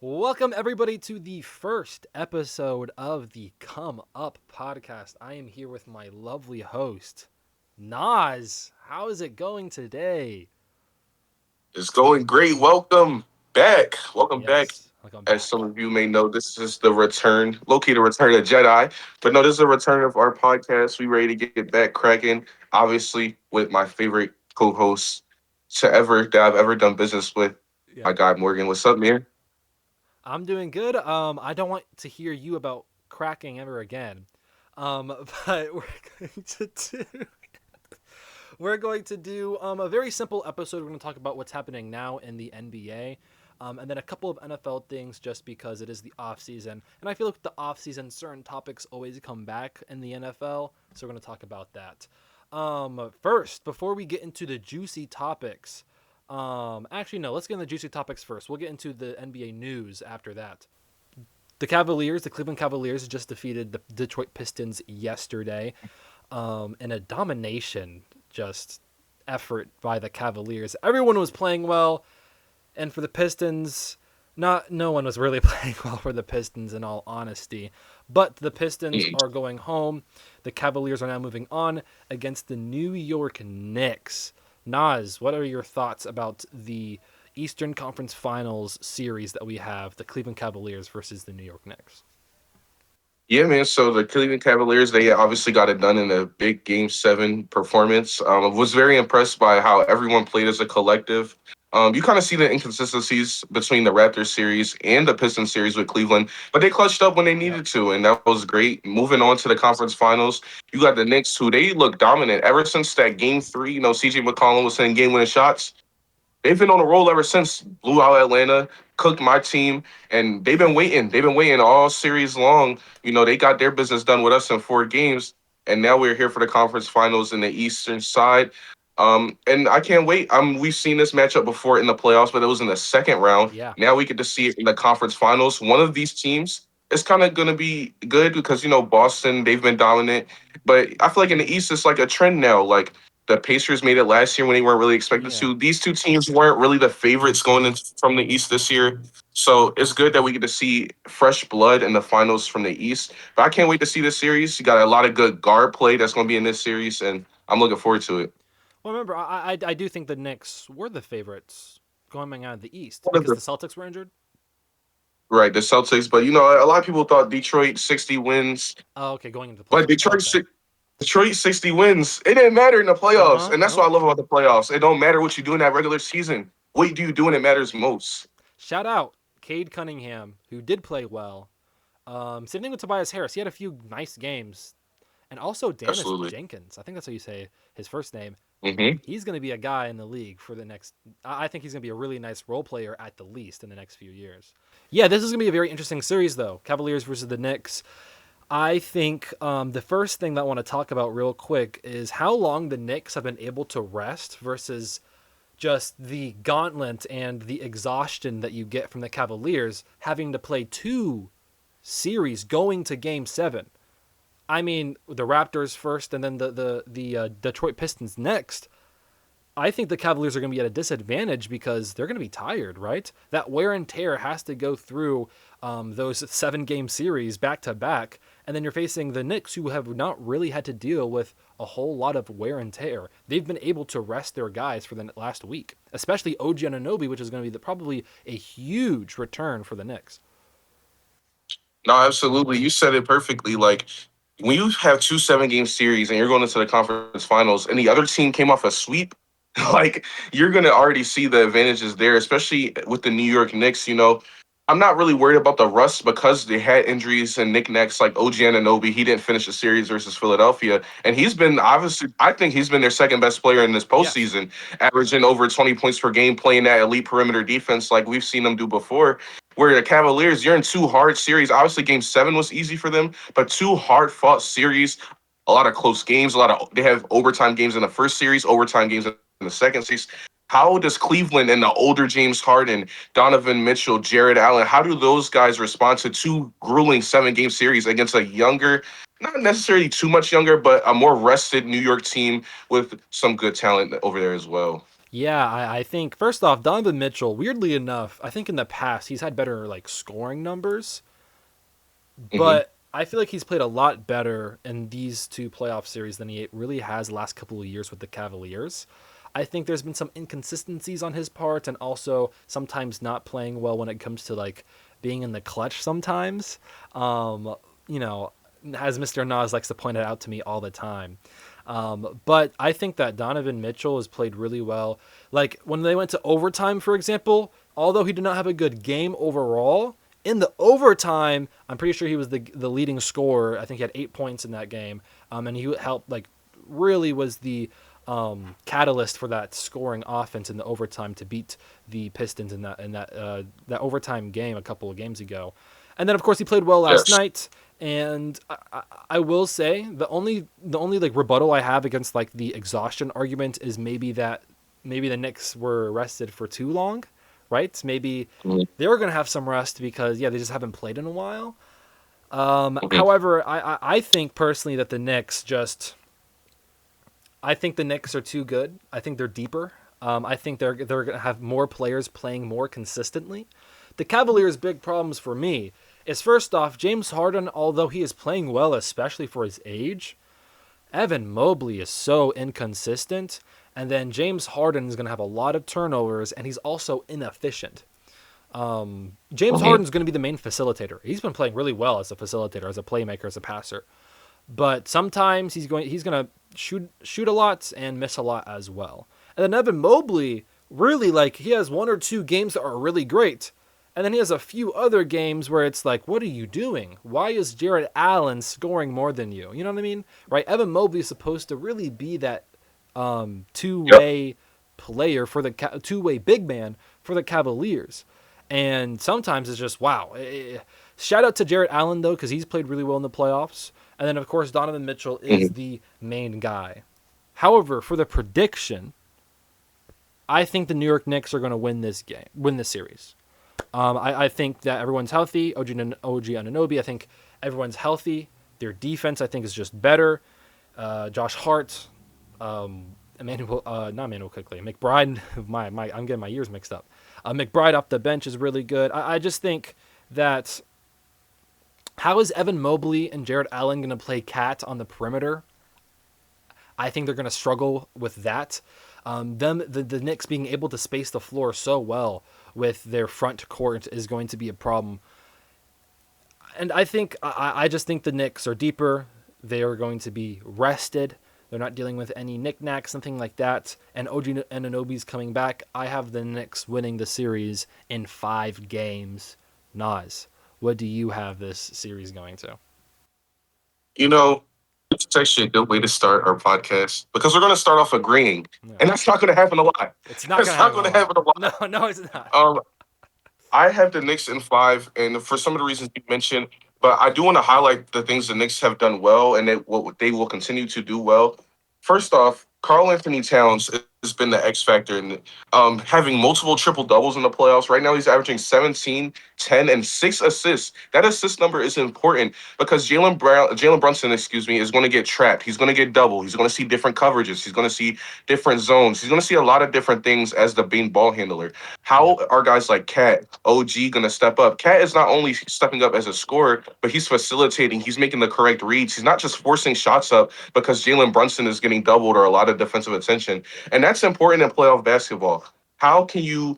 Welcome, everybody, to the first episode of the Come Up podcast. I am here with my lovely host, Nas. How is it going today? It's going great. Welcome back. Welcome back. Yes, welcome As some back. of you may know, this is the return, low-key the return of Jedi. But no, this is the return of our podcast. We ready to get back cracking. Obviously, with my favorite co-host that I've ever done business with, Yeah, my guy Morgan. What's up, man? I'm doing good. I don't want to hear you about cracking ever again. But going to do we're going to do a very simple episode. We're going to talk about what's happening now in the NBA. And then a couple of NFL things just because it is the off season. And I feel like the off season, certain topics always come back in the NFL. So we're going to talk about that. First, before we get into the juicy topics, actually, no, let's get into the juicy topics first. We'll get into the NBA news after that. The Cleveland Cavaliers, just defeated the Detroit Pistons yesterday in a domination just effort by the Cavaliers. Everyone was playing well, and for the Pistons, no one was really playing well for the Pistons in all honesty. But the Pistons Mm. are going home. The Cavaliers are now moving on against the New York Knicks. Nas, what are your thoughts about the Eastern Conference Finals series that we have, the Cleveland Cavaliers versus the New York Knicks? Yeah, man. So the Cleveland Cavaliers, they obviously got it done in a big Game 7 performance. I was very impressed by how everyone played as a collective. You kind of see the inconsistencies between the Raptors series and the Pistons series with Cleveland, but they clutched up when they Yep. needed to, and that was great. Moving on to the conference finals, you got the Knicks, who they look dominant ever since that Game 3. CJ McCollum was hitting game-winning shots. They've been on a roll ever since. Blew out Atlanta, cooked my team, and they've been waiting. They've been waiting all series long. They got their business done with us in 4 games, and now we're here for the conference finals in the Eastern side. And I can't wait. We've seen this matchup before in the playoffs, but it was in the second round. Yeah. Now we get to see it in the conference finals. One of these teams is kind of going to be good because Boston, they've been dominant, but I feel like in the East it's like a trend now. Like the Pacers made it last year when they weren't really expected Yeah. to. These two teams weren't really the favorites going in from the East this year. So it's good that we get to see fresh blood in the finals from the East. But I can't wait to see this series. You got a lot of good guard play that's going to be in this series, and I'm looking forward to it. Well, remember, I do think the Knicks were the favorites going out of the East One of because the the Celtics were injured. Right, the Celtics, but a lot of people thought Detroit 60 wins, Oh, okay, going into the but playoffs. Okay. Detroit 60 wins. It didn't matter in the Uh playoffs, huh. and that's what Nope. I love about the playoffs. It don't matter what you do in that regular season. What do you do when it matters most? Shout out Cade Cunningham, who did play well. Same thing with Tobias Harris. He had a few nice games, and also Dennis Absolutely. Jenkins. I think that's how you say his first name. Hmm. He's going to be a guy in the league for the next. I think he's going to be a really nice role player at the least in the next few years. Yeah, this is going to be a very interesting series, though. Cavaliers versus the Knicks. I think the first thing that I want to talk about real quick is how long the Knicks have been able to rest versus just the gauntlet and the exhaustion that you get from the Cavaliers having to play two series going to Game 7. I mean, the Raptors first and then the Detroit Pistons next. I think the Cavaliers are going to be at a disadvantage because they're going to be tired, right? That wear and tear has to go through those 7 game series back to back. And then you're facing the Knicks, who have not really had to deal with a whole lot of wear and tear. They've been able to rest their guys for the last week, especially OG Anunoby, which is going to be probably a huge return for the Knicks. No, absolutely. You said it perfectly. Like when you have 2 7 game series and you're going into the conference finals and the other team came off a sweep, like you're gonna already see the advantages there, especially with the New York Knicks. I'm not really worried about the rust because they had injuries and knickknacks like OG Anunoby. He didn't finish the series versus Philadelphia, and he's been obviously. I think he's been their second best player in this Yes. postseason, averaging over 20 points per game, playing that elite perimeter defense like we've seen them do before. Where the Cavaliers, you're in 2 hard series. Obviously, Game 7 was easy for them, but 2 hard fought series, a lot of close games, they have overtime games in the first series, overtime games in the second series. How does Cleveland and the older James Harden, Donovan Mitchell, Jared Allen, how do those guys respond to 2 grueling 7 game series against a younger, not necessarily too much younger, but a more rested New York team with some good talent over there as well? Yeah, I think first off, Donovan Mitchell. Weirdly enough, I think in the past he's had better like scoring numbers, Hmm. but I feel like he's played a lot better in these two playoff series than he really has the last couple of years with the Cavaliers. I think there's been some inconsistencies on his part, and also sometimes not playing well when it comes to like being in the clutch. Sometimes, um, you know, as Mr. Nas likes to point it out to me all the time. But I think that Donovan Mitchell has played really well. Like when they went to overtime, for example, although he did not have a good game overall, in the overtime, I'm pretty sure he was the leading scorer. I think he had 8 points in that game, and he helped like really was the catalyst for that scoring offense in the overtime to beat the Pistons in that overtime game a couple of games ago. And then of course he played well last Yes. night. And I will say the only like rebuttal I have against like the exhaustion argument is maybe the Knicks were rested for too long, right? Maybe Hmm. they were gonna have some rest because yeah they just haven't played in a while. Hmm. However, I think personally that the Knicks just I think the Knicks are too good. I think they're deeper. I think they're gonna have more players playing more consistently. The Cavaliers' big problems for me is first off James Harden, although he is playing well, especially for his age. Evan Mobley is so inconsistent, and then James Harden is gonna have a lot of turnovers, and he's also inefficient. James Hmm. Harden's going to be the main facilitator. He's been playing really well as a facilitator, as a playmaker, as a passer. But sometimes he's going to shoot a lot and miss a lot as well. And then Evan Mobley really like he has one or two games that are really great. And then he has a few other games where it's like, what are you doing? Why is Jared Allen scoring more than you? You know what I mean? Right? Evan Mobley is supposed to really be that Yep. two-way player for the two-way big man for the Cavaliers. And sometimes it's just wow. Shout out to Jared Allen though, because he's played really well in the playoffs. And then of course Donovan Mitchell is Hmm. the main guy. However, for the prediction, I think the New York Knicks are going to win this series. I think that everyone's healthy. OG Anunoby, I think everyone's healthy. Their defense, I think, is just better. Josh Hart, not Emmanuel quickly. McBride, I'm getting my years mixed up. McBride off the bench is really good. I just think that how is Evan Mobley and Jared Allen going to play cat on the perimeter? I think they're going to struggle with that. The Knicks being able to space the floor so well with their front court is going to be a problem. And I just think the Knicks are deeper. They are going to be rested. They're not dealing with any knickknacks, something like that. And OG Anunoby's coming back. I have the Knicks winning the series in 5 games. Nas, what do you have this series going to? You know, it's actually a good way to start our podcast because we're going to start off agreeing, No, and that's not going to happen a lot. it's not That's going to not happen going a to lot. happen a No, lot. no, it's not. I have the Knicks in five, and for some of the reasons you mentioned, but I do want to highlight the things the Knicks have done well, and what they will continue to do well. First off, Carl Anthony Towns has been the X factor in having multiple triple doubles in the playoffs. Right now, he's averaging 17, 10, and 6 assists. That assist number is important because Jalen Brunson, excuse me, is going to get trapped. He's going to get double. He's going to see different coverages. He's going to see different zones. He's going to see a lot of different things as the main ball handler. Yeah. How are guys like Cat, OG going to step up? Cat is not only stepping up as a scorer, but he's facilitating. He's making the correct reads. He's not just forcing shots up because Jalen Brunson is getting doubled or a lot of defensive attention. And that's important in playoff basketball. How can you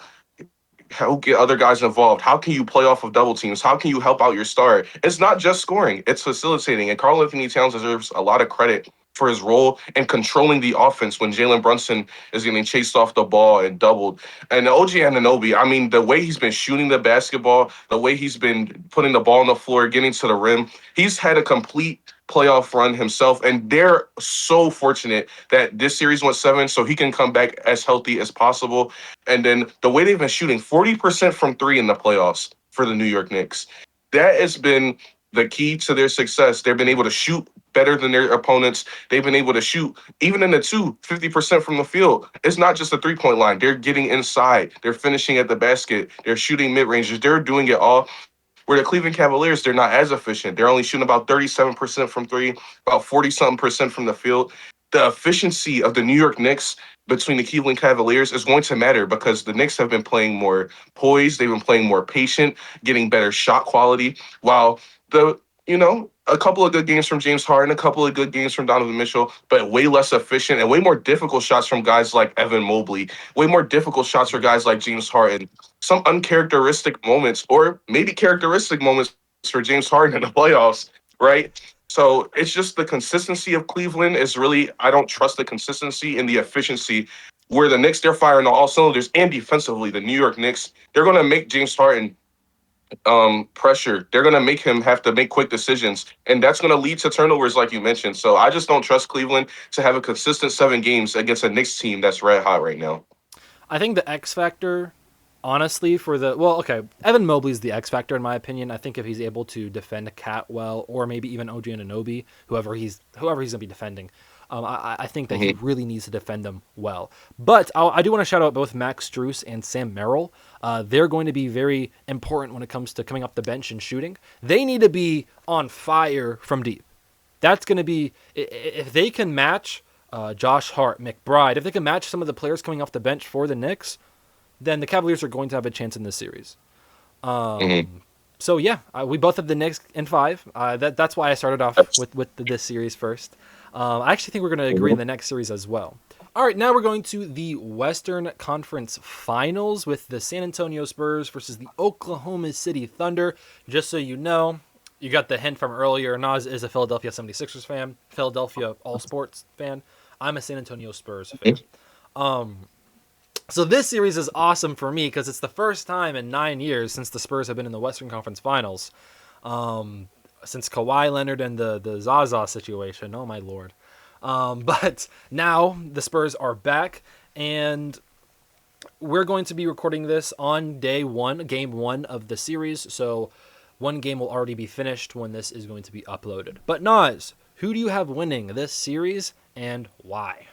get other guys involved? How can you play off of double teams? How can you help out your star? It's not just scoring, it's facilitating. And Carl Anthony Towns deserves a lot of credit for his role in controlling the offense when Jalen Brunson is getting chased off the ball and doubled. And OG Anunoby, I mean, the way he's been shooting the basketball, the way he's been putting the ball on the floor, getting to the rim, he's had a complete playoff run himself. And they're so fortunate that this series went seven so he can come back as healthy as possible. And then the way they've been shooting 40% from three in the playoffs for the New York Knicks, that has been the key to their success. They've been able to shoot better than their opponents. They've been able to shoot, even in the 50% from the field. It's not just a 3 point line. They're getting inside. They're finishing at the basket. They're shooting mid ranges. They're doing it all. Where the Cleveland Cavaliers, they're not as efficient. They're only shooting about 37% from three, about 40 something percent from the field. the efficiency of the New York Knicks between the Cleveland Cavaliers is going to matter because the Knicks have been playing more poised, they've been playing more patient, getting better shot quality, while the a couple of good games from James Harden, a couple of good games from Donovan Mitchell, but way less efficient and way more difficult shots from guys like Evan Mobley, way more difficult shots for Yeah. guys like James Harden. Some uncharacteristic moments, or maybe characteristic moments for James Harden in the playoffs, right? So it's just the consistency of Cleveland is really, I don't trust the consistency and the efficiency. Where the Knicks, they're firing on all cylinders, and defensively, the New York Knicks, they're going to make James Harden pressure. They're going to make him have to make quick decisions, and that's going to lead to turnovers, like you mentioned. So I just don't trust Cleveland to have a consistent 7 games against a Knicks team that's red hot right now. I think the X factor, honestly, for the okay, Evan Mobley's the X factor in my opinion. I think if he's able to defend Cat well, or maybe even OG Anunoby, whoever he's gonna be defending, I think that he Mm-hmm. really needs to defend them well. But I do want to shout out both Max Strus and Sam Merrill. They're going to be very important when it comes to coming off the bench and shooting. They need to be on fire from deep. That's going to be if they can match Josh Hart, McBride, if they can match some of the players coming off the bench for the Knicks, then the Cavaliers are going to have a chance in this series. Mm-hmm. So yeah, we both have the Knicks in 5. That's why I started off with this series first. I actually think we're going to agree in the next series as well. All right, now we're going to the Western Conference Finals with the San Antonio Spurs versus the Oklahoma City Thunder. Just so you know, you got the hint from earlier. Nas is a Philadelphia 76ers fan, Philadelphia All Sports fan. I'm a San Antonio Spurs fan. So this series is awesome for me because it's the first time in 9 years since the Spurs have been in the Western Conference Finals, since Kawhi Leonard and the Zaza situation. Oh my lord! But now the Spurs are back, and we're going to be recording this on day 1, game 1 of the series. So one game will already be finished when this is going to be uploaded. But Nas, who do you have winning this series and why?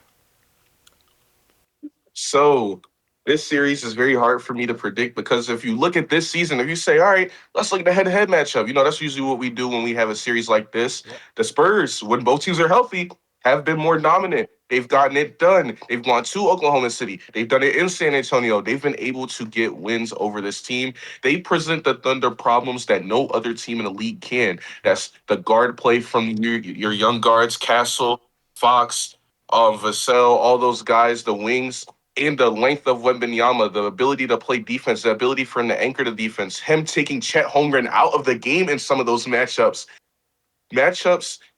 So this series is very hard for me to predict because if you look at this season, if you say, all right, let's look at the head-to-head matchup, that's usually what we do when we have a series like this. Yep. The Spurs, when both teams are healthy, have been more dominant. They've gotten it done. They've gone to Oklahoma City. They've done it in San Antonio. They've been able to get wins over this team. They present the Thunder problems that no other team in the league can. Yep. That's the guard play from your young guards, Castle, Fox, Vassell, all those guys, the wings, and the length of Wembanyama, the ability to play defense, the ability for him to anchor the defense, him taking Chet Holmgren out of the game in some of those matchups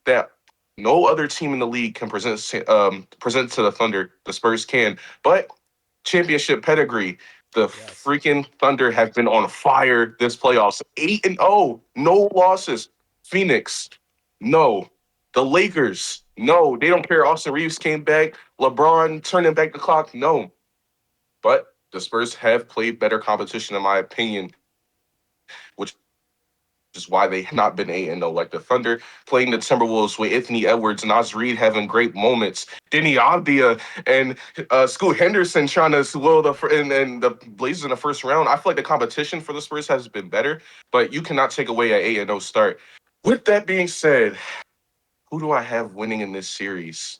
that no other team in the league can present to the Thunder. The Spurs can, but championship pedigree. The Yes. freaking Thunder have been on fire this playoffs. 8-0, no losses. Phoenix, no. The Lakers, no. They don't care. Austin Reeves came back. LeBron turning back the clock, no. But the Spurs have played better competition, in my opinion, which is why they have not been 8-0. Like the Thunder playing the Timberwolves with Anthony Edwards, Nas Reed having great moments, Denny Avdia and Scoot Henderson trying to will and the Blazers in the first round. I feel like the competition for the Spurs has been better, but you cannot take away an 8-0 start. With that being said, who do I have winning in this series?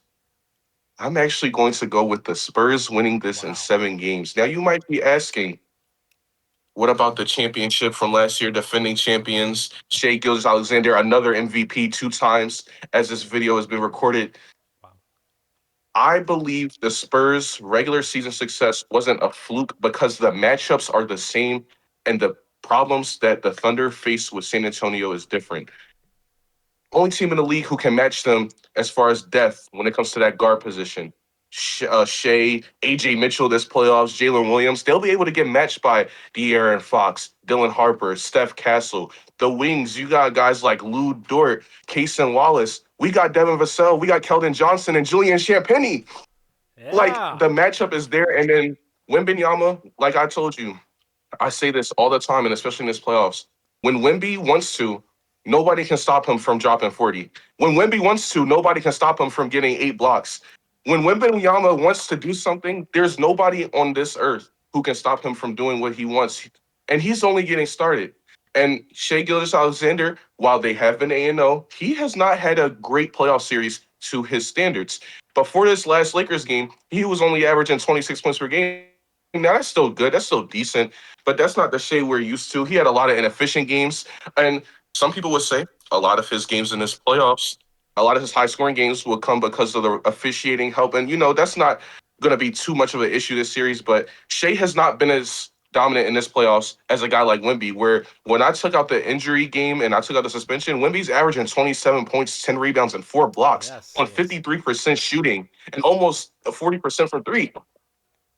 I'm actually going to go with the Spurs winning this in Wow. 7 games. Now, you might be asking, what about the championship from last year, defending champions, Shea Gilgeous-Alexander, another MVP 2 times, as this video has been recorded? Wow. I believe the Spurs' regular season success wasn't a fluke because the matchups are the same and the problems that the Thunder face with San Antonio is different. Only team in the league who can match them as far as depth when it comes to that guard position. Shea, AJ Mitchell this playoffs, Jalen Williams, they'll be able to get matched by De'Aaron Fox, Dylan Harper, Steph Castle. The wings, you got guys like Lou Dort, Kason Wallace. We got Devin Vassell, we got Keldon Johnson and Julian Champagny. Like Yeah. the matchup is there. And then Wembenyama, like I told you, I say this all the time, and especially in this playoffs. When Wemby wants to, nobody can stop him from dropping 40. When Wemby wants to, nobody can stop him from getting 8 blocks. When Wembenyama wants to do something, there's nobody on this earth who can stop him from doing what he wants. And he's only getting started. And Shea Gilgeous-Alexander, while they have been A&O, he has not had a great playoff series to his standards. But for this last Lakers game, he was only averaging 26 points per game. Now that's still good. That's still decent. But that's not the Shea we're used to. He had a lot of inefficient games. And some people would say a lot of his games in this playoffs, a lot of his high scoring games will come because of the officiating help. And, that's not going to be too much of an issue this series. But Shea has not been as dominant in this playoffs as a guy like Wemby, where when I took out the injury game and I took out the suspension, Wemby's averaging 27 points, 10 rebounds, and 4 blocks Yes, on yes. 53% shooting and almost 40% from three.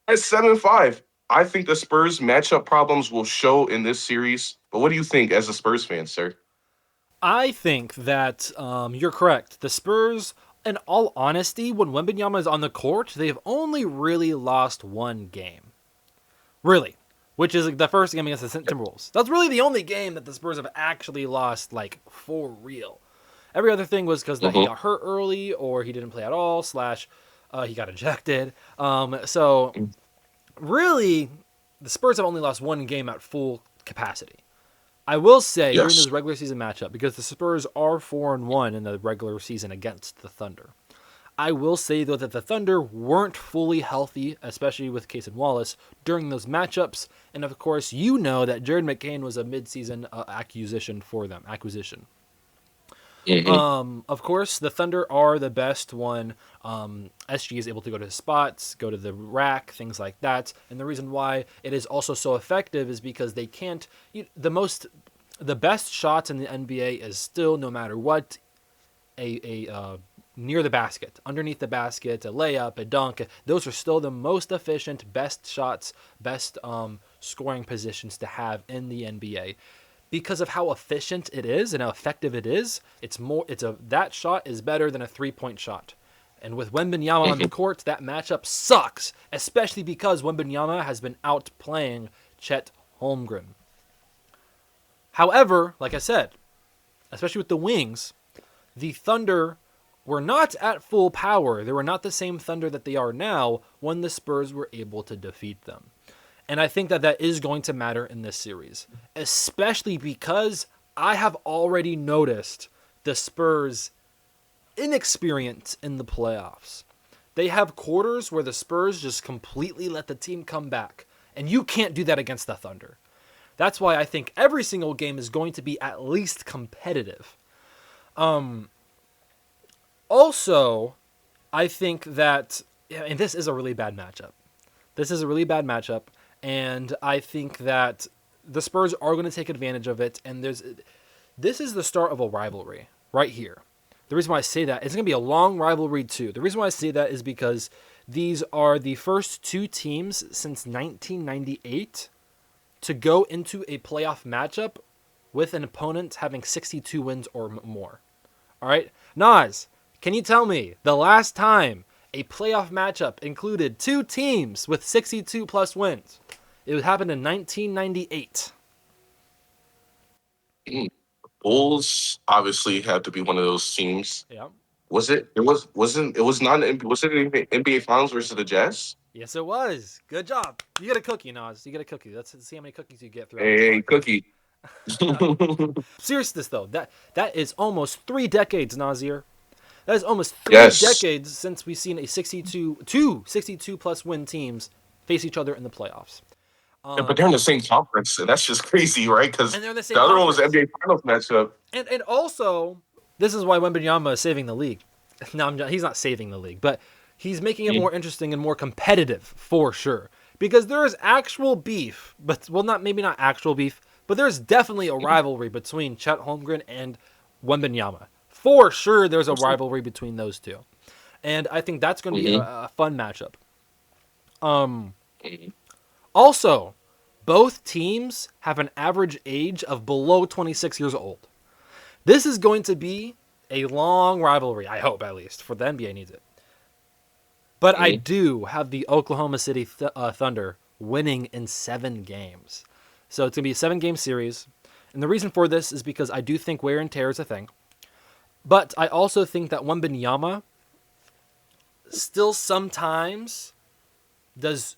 At 7-5. I think the Spurs matchup problems will show in this series. But what do you think as a Spurs fan, sir? I think that you're correct. The Spurs, in all honesty, when Wembanyama is on the court, they've only really lost one game. Really. Which is the first game against the Timberwolves. That's really the only game that the Spurs have actually lost, like, for real. Every other thing was because he Mm-hmm. got hurt early or he didn't play at all, / he got ejected. So, really, the Spurs have only lost one game at full capacity. I will say during Yes. this regular season matchup, because the Spurs are 4-1 in the regular season against the Thunder, I will say though that the Thunder weren't fully healthy, especially with Case and Wallace, during those matchups. And of course, you know that Jared McCain was a midseason acquisition for them. Mm-hmm. Of course, the Thunder are the best when SG is able to go to his spots, go to the rack, things like that. And the reason why it is also so effective is because they can't. The best shots in the NBA is still, no matter what, a near the basket, underneath the basket, a layup, a dunk. Those are still the most efficient, best shots, best scoring positions to have in the NBA. Because of how efficient it is and how effective it is, that shot is better than a 3-point shot. And with Wembanyama on the court, that matchup sucks, especially because Wembanyama has been outplaying Chet Holmgren. However, like I said, especially with the wings, the Thunder were not at full power. They were not the same Thunder that they are now when the Spurs were able to defeat them. And I think that is going to matter in this series, especially because I have already noticed the Spurs' inexperience in the playoffs. They have quarters where the Spurs just completely let the team come back, and you can't do that against the Thunder. That's why I think every single game is going to be at least competitive. Also, I think that, and this is a really bad matchup. And I think that the Spurs are going to take advantage of it. And this is the start of a rivalry right here. The reason why I say that, it's going to be a long rivalry too. The reason why I say that is because these are the first two teams since 1998 to go into a playoff matchup with an opponent having 62 wins or more. All right? Nas, can you tell me the last time a playoff matchup included two teams with 62 plus wins? It happened in 1998. Bulls obviously had to be one of those teams. Yeah. Was it? It was. Wasn't. It was not. Was it NBA Finals versus the Jazz? Yes, it was. Good job. You get a cookie, Nas. You get a cookie. Let's see how many cookies you get throughout this Hey, podcast. Cookie. Seriousness, though, that is almost 3 decades, Nazir. That is almost three Yes. decades since we've seen 62 plus win teams face each other in the playoffs. Yeah, but they're in the same conference, and that's just crazy, right? Because And they're in the the same other one was the conference. NBA Finals matchup. And also, this is why Wembanyama is saving the league. No, he's not saving the league, but he's making it more interesting and more competitive for sure. Because there is actual beef, maybe not actual beef, but there's definitely a rivalry between Chet Holmgren and Wembanyama. For sure, there's a rivalry between those two, and I think that's going to be a fun matchup. Also, both teams have an average age of below 26 years old. This is going to be a long rivalry, I hope at least, for the NBA needs it. But I do have the Oklahoma City Thunder winning in 7 games. So it's going to be a 7-game series. And the reason for this is because I do think wear and tear is a thing. But I also think that Wembanyama still sometimes does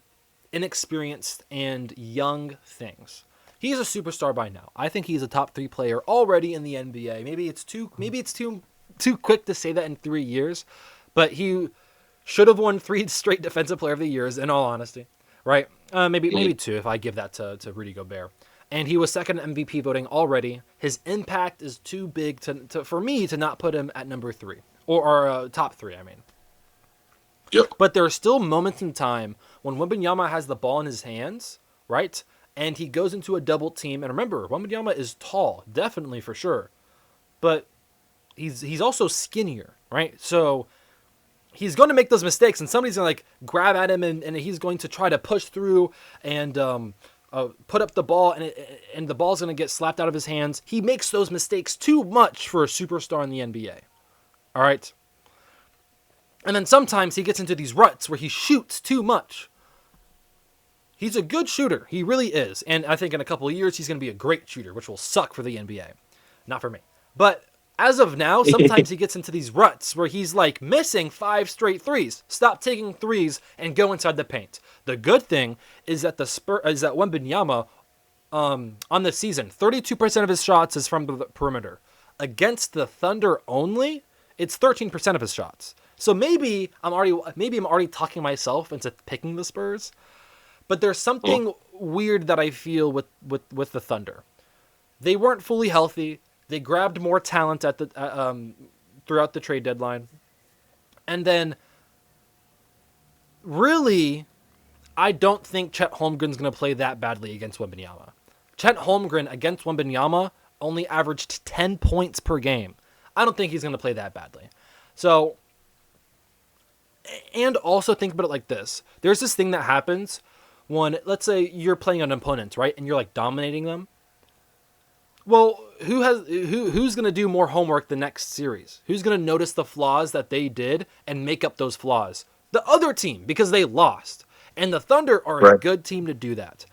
inexperienced and young things. He's a superstar by now. I think he's a top 3 player already in the NBA. Maybe it's too too quick to say that in 3 years, but he should have won 3 straight Defensive Player of the Years, in all honesty, right? Maybe 2 if I give that to Rudy Gobert. And he was second MVP voting already. His impact is too big for me to not put him at number 3 or top 3. I mean, Yep. but there are still moments in time when Wembanyama has the ball in his hands, right? And he goes into a double team. And remember, Wembanyama is tall, definitely for sure, but he's also skinnier, right? So he's going to make those mistakes, and somebody's going to like grab at him, and he's going to try to push through and put up the ball, and the ball's going to get slapped out of his hands. He makes those mistakes too much for a superstar in the NBA. All right. And then sometimes he gets into these ruts where he shoots too much. He's a good shooter. He really is. And I think in a couple of years, he's going to be a great shooter, which will suck for the NBA. Not for me. But as of now, sometimes he gets into these ruts where he's like missing 5 straight threes. Stop taking threes and go inside the paint. The good thing is that Wembanyama, on the season, 32% of his shots is from the perimeter. Against the Thunder only, it's 13% of his shots. So maybe I'm already talking myself into picking the Spurs. But there's something weird that I feel with the Thunder. They weren't fully healthy. They grabbed more talent at the throughout the trade deadline. And then, really, I don't think Chet Holmgren's going to play that badly against Wembanyama. Chet Holmgren against Wembanyama only averaged 10 points per game. I don't think he's going to play that badly. So, and also think about it like this. There's this thing that happens when, let's say, you're playing an opponent, right? And you're like dominating them. Well, who's going to do more homework the next series? Who's going to notice the flaws that they did and make up those flaws? The other team, because they lost. And the Thunder are a good team to do that.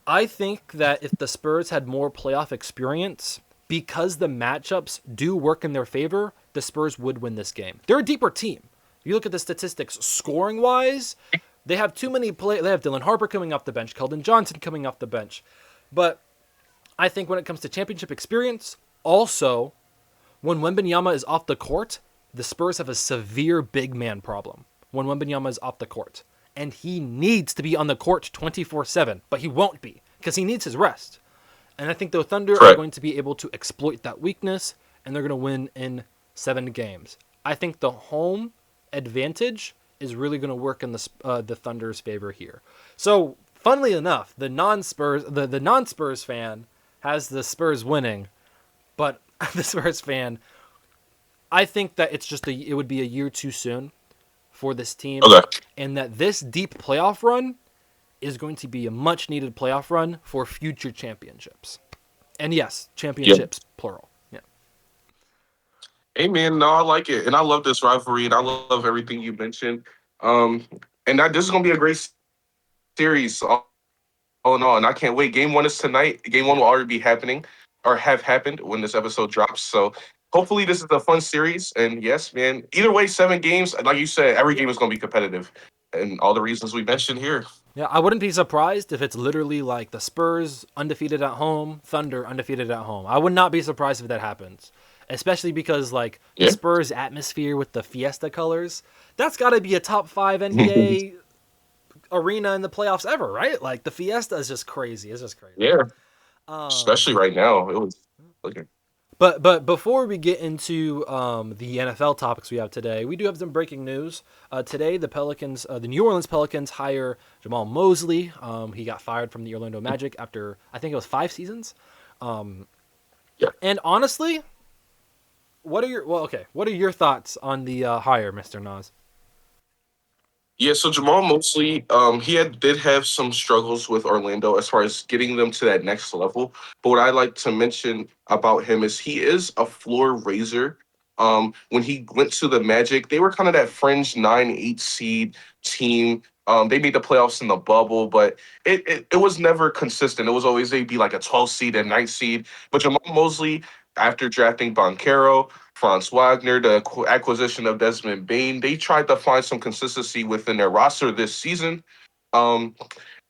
I think that if the Spurs had more playoff experience, because the matchups do work in their favor, the Spurs would win this game. They're a deeper team. You look at the statistics scoring-wise, they have too many They have Dylan Harper coming off the bench, Keldon Johnson coming off the bench. But I think when it comes to championship experience, also, when Wembanyama is off the court, the Spurs have a severe big man problem when Wembanyama is off the court. And he needs to be on the court 24/7, but he won't be because he needs his rest. And I think the Thunder are going to be able to exploit that weakness, and they're going to win in 7 games. I think the home advantage is really going to work in the Thunder's favor here. So, funnily enough, the non-Spurs fan has the Spurs winning, but the Spurs fan, I think that it would be a year too soon for this team, and that this deep playoff run is going to be a much needed playoff run for future championships. And yes, championships, plural. Yeah. Hey man, no, I like it, and I love this rivalry, and I love everything you mentioned. Um, and this is gonna be a great series, all in all. And I can't wait. Game 1 is tonight. Game 1 will already be happening, or have happened when this episode drops. So hopefully, this is a fun series. And yes, man, either way, 7 games. Like you said, every game is gonna be competitive, and all the reasons we mentioned here. Yeah, I wouldn't be surprised if it's literally like the Spurs undefeated at home, Thunder undefeated at home. I would not be surprised if that happens. Especially because like the Spurs atmosphere with the Fiesta colors, that's got to be a top 5 NBA arena in the playoffs ever, right? Like the Fiesta is just crazy. It's just crazy. Yeah, especially right now. It was looking. But before we get into the NFL topics we have today, we do have some breaking news. Today, the New Orleans Pelicans hire Jamahl Mosley. He got fired from the Orlando Magic after, I think it was 5 seasons. And honestly, what are your thoughts on the hire, Mr. Nas? Yeah, so Jamahl Mosley, did have some struggles with Orlando as far as getting them to that next level. But what I like to mention about him is he is a floor raiser. When he went to the Magic, they were kind of that fringe 9-8 seed team. They made the playoffs in the bubble, but it was never consistent. It was always they'd be like a 12 seed and 9 seed. But Jamahl Mosley, after drafting Boncaro, Franz Wagner, the acquisition of Desmond Bain, they tried to find some consistency within their roster this season. Um,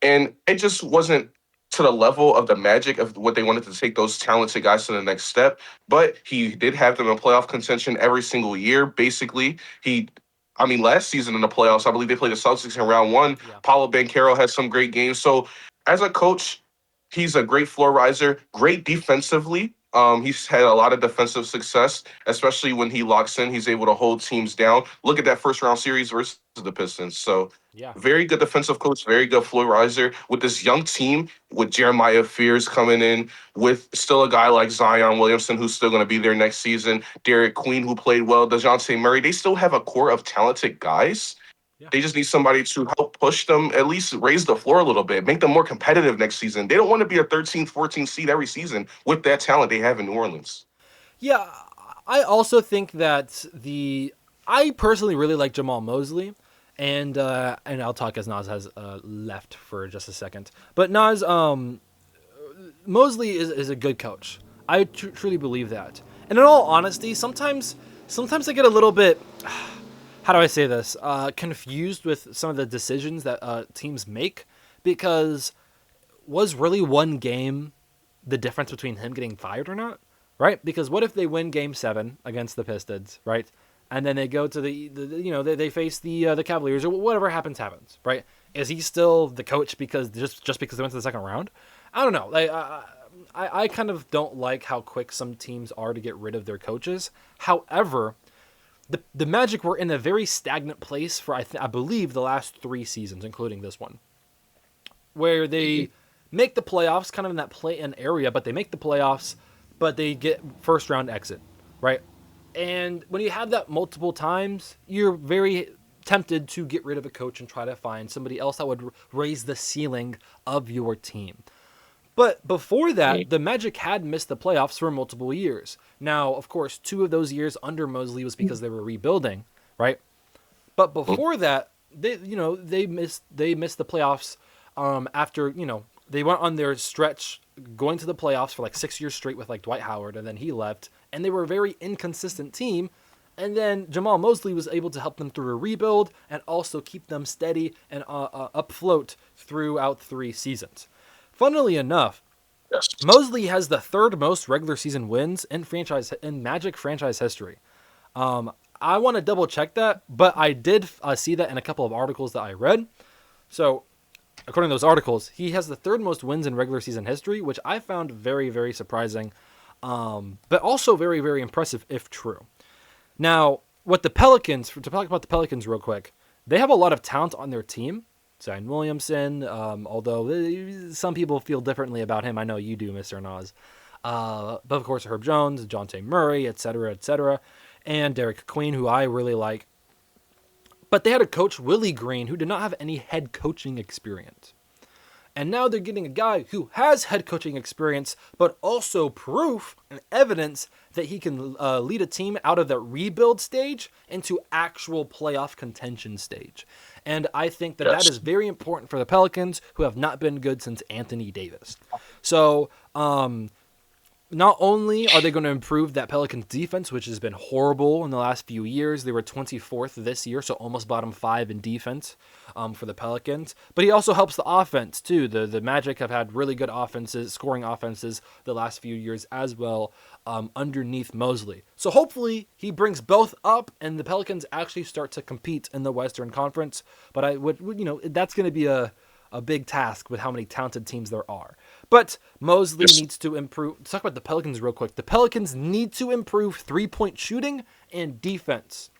and it just wasn't to the level of the Magic of what they wanted to take those talented guys to the next step. But he did have them in playoff contention every single year. Basically, last season in the playoffs, I believe they played the Celtics in round one. Yeah. Paulo Banchero had some great games. So as a coach, he's a great floor riser, great defensively. He's had a lot of defensive success, especially when he locks in. He's able to hold teams down. Look at that first round series versus the Pistons. So Yeah. very good defensive coach, very good floor riser with this young team with Jeremiah Fears coming in, with still a guy like Zion Williamson who's still going to be there next season, Derek Queen who played well, DeJounte Murray. They still have a core of talented guys. Yeah. They just need somebody to help push them, at least raise the floor a little bit, make them more competitive next season. They don't want to be a 13th, 14th seed every season with that talent they have in New Orleans. Yeah, I also think that I personally really like Jamahl Mosley, and I'll talk as Nas has left for just a second. But Nas, Mosley is a good coach. I truly believe that. And in all honesty, sometimes I get a little bit, how do I say this, confused with some of the decisions that teams make, because was really one game the difference between him getting fired or not? Right? Because what if they win Game 7 against the Pistons, right? And then they go to they face the Cavaliers, or whatever happens, right? Is he still the coach because just because they went to the second round? I don't know. I kind of don't like how quick some teams are to get rid of their coaches. However, the Magic were in a very stagnant place for I believe the last 3 seasons, including this one, where they make the playoffs, kind of in that play-in area, but they make the playoffs, but they get first round exit, right? And when you have that multiple times, you're very tempted to get rid of a coach and try to find somebody else that would raise the ceiling of your team. But before that, the Magic had missed the playoffs for multiple years. Now, of course, 2 of those years under Mosley was because they were rebuilding, right? But before that, they missed the playoffs after, they went on their stretch going to the playoffs for like 6 years straight with like Dwight Howard, and then he left, and they were a very inconsistent team. And then Jamahl Mosley was able to help them through a rebuild and also keep them steady and afloat throughout 3 seasons. Funnily enough, Yes. Mosley has the 3rd most regular season wins in Magic franchise history. I want to double check that, but I did see that in a couple of articles that I read. So, according to those articles, he has the 3rd most wins in regular season history, which I found very, very surprising, but also very, very impressive if true. Now, to talk about the Pelicans real quick, they have a lot of talent on their team. Zion Williamson, although some people feel differently about him. I know you do, Mr. Nas. But of course, Herb Jones, DeJounte Murray, etc., and Derek Queen, who I really like. But they had a coach, Willie Green, who did not have any head coaching experience. And now they're getting a guy who has head coaching experience, but also proof and evidence that he can lead a team out of that rebuild stage into actual playoff contention stage. And I think that is very important for the Pelicans, who have not been good since Anthony Davis. So, not only are they going to improve that Pelicans defense, which has been horrible in the last few years, they were 24th this year, so almost bottom 5 in defense for the Pelicans, but he also helps the offense too. The Magic have had really good scoring offenses the last few years as well underneath Mosley. So hopefully he brings both up and the Pelicans actually start to compete in the Western Conference, but I would that's going to be a big task with how many talented teams there are. But Mosley needs to improve. Let's talk about the Pelicans real quick. The Pelicans need to improve 3-point shooting and defense.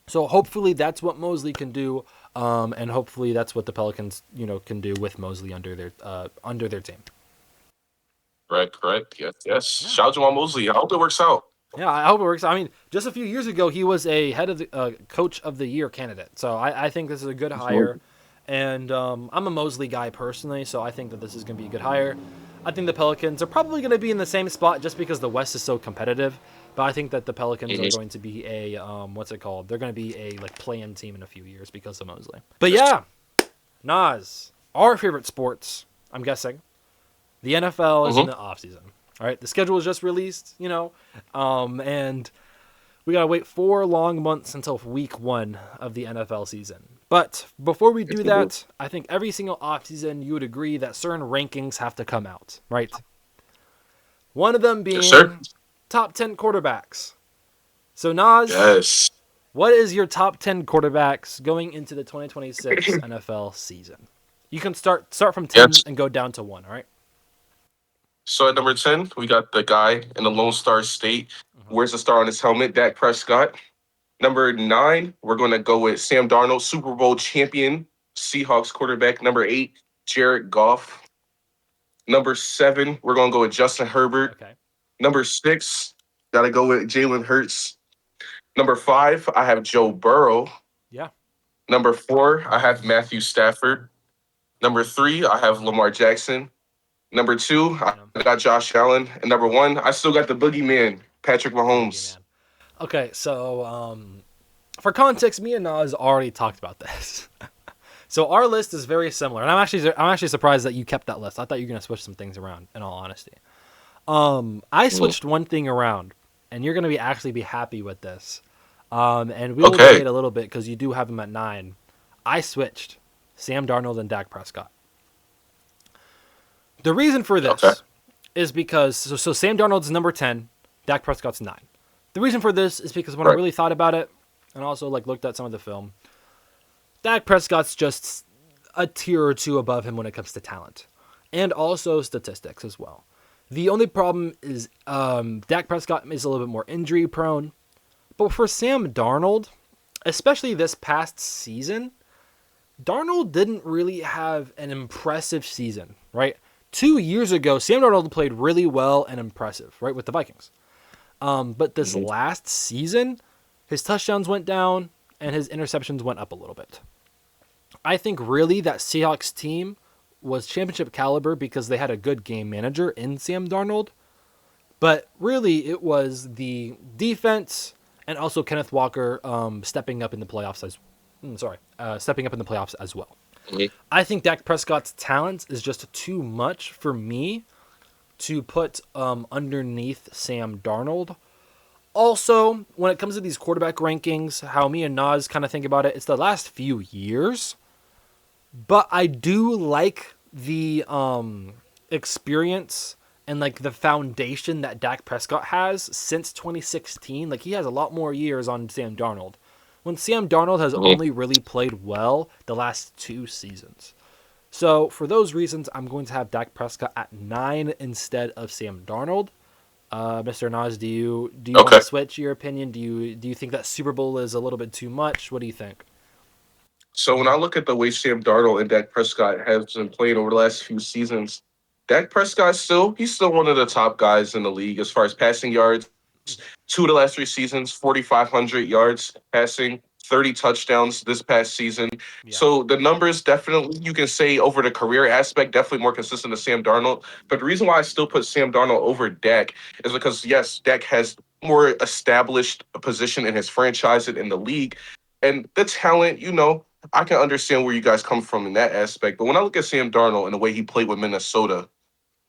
So hopefully that's what Mosley can do, and hopefully that's what the Pelicans can do with Mosley under their team. Correct. Yes. Yeah. Shout out to Jamahl Mosley. I hope it works out. Yeah, I hope it works. I mean, just a few years ago, he was a head of the coach of the year candidate. So I think this is a good hire. And I'm a Mosley guy personally, so I think that this is going to be a good hire. I think the Pelicans are probably going to be in the same spot just because the West is so competitive. But I think that the Pelicans are going to be a, They're going to be a play-in team in a few years because of Mosley. But yeah, Nas, our favorite sports, I'm guessing. The NFL is in the offseason. All right, the schedule is just released, and we got to wait 4 long months until week 1 of the NFL season. But before we Yes, do we do. that, I think every single offseason you would agree that certain rankings have to come out, right? One of them Yes, sir. being top 10 quarterbacks. So, Nas, Yes. what is your top 10 quarterbacks going into the 2026 NFL season? You can start from 10 Yes. and go down to 1, all right? So at number 10, we got the guy in the Lone Star State. Mm-hmm. Wears the star on his helmet, Dak Prescott. Number 9, we're going to go with Sam Darnold, Super Bowl champion, Seahawks quarterback. Number 8, Jared Goff. Number 7, we're going to go with Justin Herbert. Okay. Number 6, got to go with Jalen Hurts. Number 5, I have Joe Burrow. Yeah. Number 4, I have Matthew Stafford. Number 3, I have Lamar Jackson. Number 2, I Yeah. got Josh Allen. And number 1, I still got the boogeyman, Patrick The Mahomes. boogeyman. Okay, so for context, me and Nas already talked about this. So our list is very similar, and I'm actually surprised that you kept that list. I thought you were gonna switch some things around. In all honesty, I switched one thing around, and you're gonna be happy with this. And we will Okay. debate a little bit because you do have him at 9. I switched Sam Darnold and Dak Prescott. The reason for Okay. this is because so Sam Darnold's number 10, Dak Prescott's 9. The reason for this is because when I Right. really thought about it, and also like looked at some of the film, Dak Prescott's just a tier or two above him when it comes to talent, and also statistics as well. The only problem is Dak Prescott is a little bit more injury prone, but for Sam Darnold, especially this past season, Darnold didn't really have an impressive season, right? 2 years ago, Sam Darnold played really well and impressive, right, with the Vikings. But this Mhm. last season, his touchdowns went down and his interceptions went up a little bit. I think really that Seahawks team was championship caliber because they had a good game manager in Sam Darnold. But really, it was the defense and also Kenneth Walker stepping up in the playoffs stepping up in the playoffs as well. Mhm. I think Dak Prescott's talent is just too much for me to put underneath Sam Darnold. Also, when it comes to these quarterback rankings, how me and Nas kind of think about it, it's the last few years. But I do like the experience and like the foundation that Dak Prescott has since 2016. Like he has a lot more years on Sam Darnold. When Sam Darnold has Mhm. only really played well the last 2 seasons. So for those reasons, I'm going to have Dak Prescott at 9 instead of Sam Darnold. Mr. Nas, do you want to Okay. switch your opinion? Do you think that Super Bowl is a little bit too much? What do you think? So when I look at the way Sam Darnold and Dak Prescott have been playing over the last few seasons, Dak Prescott he's still one of the top guys in the league as far as passing yards. 2 of the last 3 seasons, 4,500 yards passing, 30 touchdowns this past season. Yeah. So the numbers definitely you can say over the career aspect definitely more consistent to Sam Darnold. But the reason why I still put Sam Darnold over Dak is because yes, Dak has more established position in his franchise and in the league, and the talent. I can understand where you guys come from in that aspect. But when I look at Sam Darnold and the way he played with Minnesota,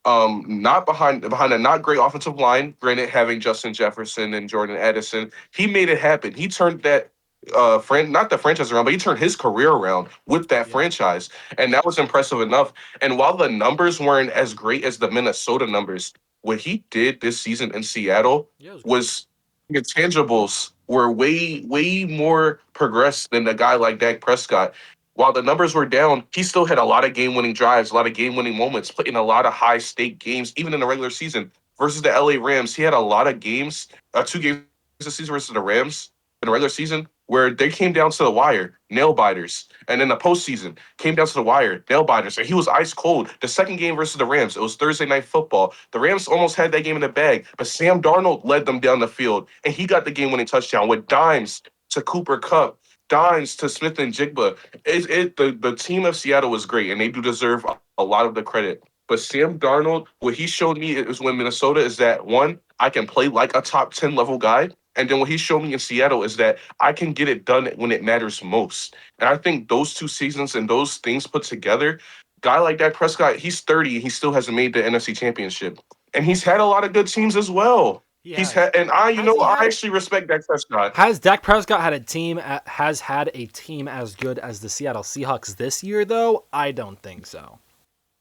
not behind a not great offensive line, granted having Justin Jefferson and Jordan Addison, he made it happen. He turned that not the franchise around, but he turned his career around with that Yeah. franchise. And that was impressive enough. And while the numbers weren't as great as the Minnesota numbers, what he did this season in Seattle Yeah, it was good. was intangibles were way more progressed than a guy like Dak Prescott. While the numbers were down, he still had a lot of game winning drives, a lot of game winning moments, playing a lot of high stake games, even in the regular season. Versus the LA Rams, he had a lot of games, 2 games this season versus the Rams in the regular season, where they came down to the wire, nail biters. And in the postseason, came down to the wire, nail biters. And he was ice cold. The second game versus the Rams, it was Thursday night football. The Rams almost had that game in the bag, but Sam Darnold led them down the field, and he got the game winning touchdown with dimes to Cooper Cup, dimes to Smith and Jigba. The team of Seattle was great, and they do deserve a lot of the credit. But Sam Darnold, what he showed me is when Minnesota is that one, I can play like a top 10 level guy. And then what he showed me in Seattle is that I can get it done when it matters most. And I think those 2 seasons and those things put together, guy like Dak Prescott, he's 30 and he still hasn't made the NFC Championship. And he's had a lot of good teams as well. He He's has. had, and Has he I had? actually respect Dak Prescott. Has Dak Prescott had a team? Has had a team as good as the Seattle Seahawks this year? Though I don't think so.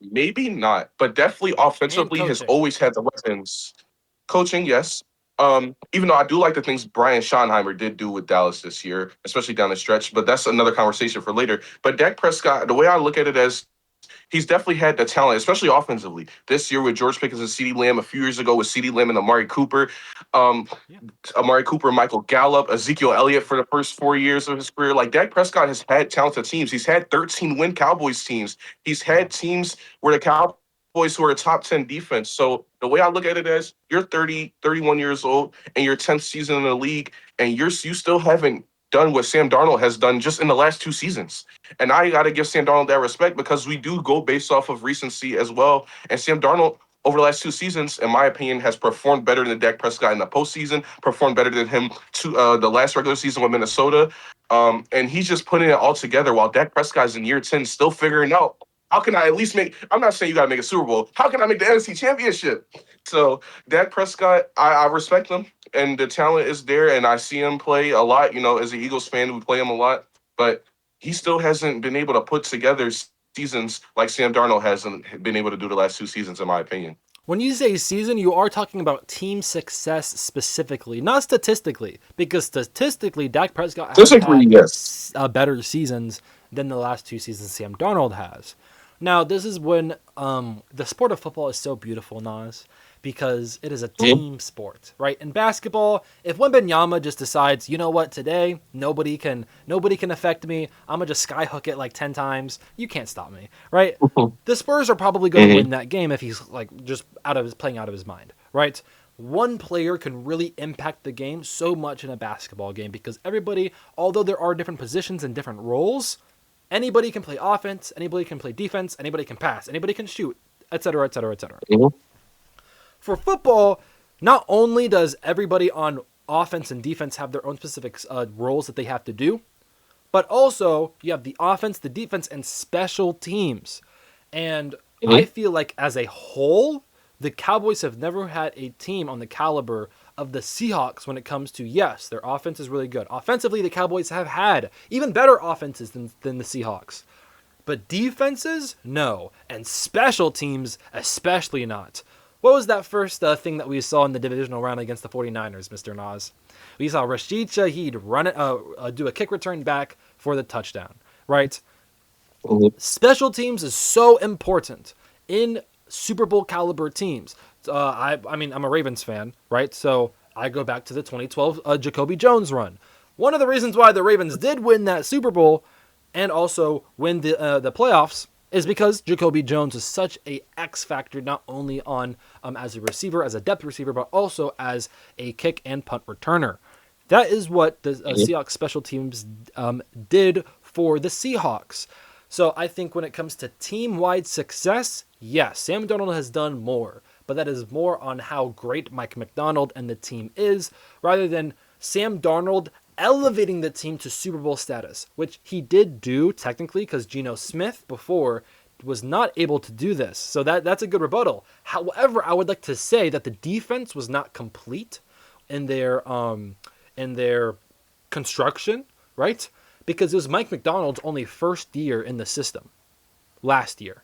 Maybe not, but definitely And offensively has coaching. always had the weapons. Coaching, yes. Even though I do like the things Brian Schottenheimer did do with Dallas this year, especially down the stretch, but that's another conversation for later. But Dak Prescott, the way I look at it as he's definitely had the talent, especially offensively. This year with George Pickens and CeeDee Lamb, a few years ago with CeeDee Lamb and Amari Cooper. Um, Yeah. Amari Cooper, Michael Gallup, Ezekiel Elliott for the first 4 years of his career. Like Dak Prescott has had talented teams. He's had 13-win Cowboys teams. He's Yeah. had teams where the Cowboys who are a top 10 defense. So the way I look at it is you're 30, 31 years old and your 10th season in the league, and you still haven't done what Sam Darnold has done just in the last 2 seasons. And I got to give Sam Darnold that respect because we do go based off of recency as well. And Sam Darnold over the last 2 seasons, in my opinion, has performed better than Dak Prescott in the postseason, performed better than him to the last regular season with Minnesota. And he's just putting it all together while Dak Prescott's in year 10 still figuring out how can I at least make, I'm not saying you got to make a Super Bowl. How can I make the NFC Championship? So Dak Prescott, I respect him and the talent is there. And I see him play a lot. As an Eagles fan, we play him a lot. But he still hasn't been able to put together seasons like Sam Darnold hasn't been able to do the last 2 seasons, in my opinion. When you say season, you are talking about team success specifically, not statistically, because statistically, Dak Prescott has Physically, had yes. better seasons than the last 2 seasons Sam Darnold has. Now, this is when the sport of football is so beautiful, Nas, because it is a team sport, right? In basketball, if Wembanyama just decides, you know what, today nobody can affect me, I'm gonna just skyhook it like 10 times, you can't stop me, right? The Spurs are probably going to win that game if he's like just playing out of his mind, right? One player can really impact the game so much in a basketball game because everybody, although there are different positions and different roles, anybody can play offense, anybody can play defense, anybody can pass, anybody can shoot, etc., etc., etc. For football, not only does everybody on offense and defense have their own specific roles that they have to do, but also you have the offense, the defense, and special teams. And I feel like as a whole, the Cowboys have never had a team on the caliber of the Seahawks when it comes to, yes, their offense is really good. Offensively, the Cowboys have had even better offenses than the Seahawks. But defenses, no. And special teams, especially not. What was that first thing that we saw in the divisional round against the 49ers, Mr. Nas? We saw Rashid Shaheed run it, do a kick return back for the touchdown, right? Special teams is so important in Super Bowl caliber teams. I mean, I'm a Ravens fan, right? So I go back to the 2012 Jacoby Jones run. One of the reasons why the Ravens did win that Super Bowl and also win the playoffs is because Jacoby Jones is such a X factor, not only on as a receiver, as a depth receiver, but also as a kick and punt returner. That is what the Seahawks special teams did for the Seahawks. So I think when it comes to team-wide success, yes, Sam Darnold has done more, but that is more on how great Mike Macdonald and the team is, rather than Sam Darnold elevating the team to Super Bowl status, which he did do technically because Geno Smith before was not able to do this. So that's a good rebuttal. However, I would like to say that the defense was not complete in their construction, right? Because it was Mike Macdonald's only first year in the system last year,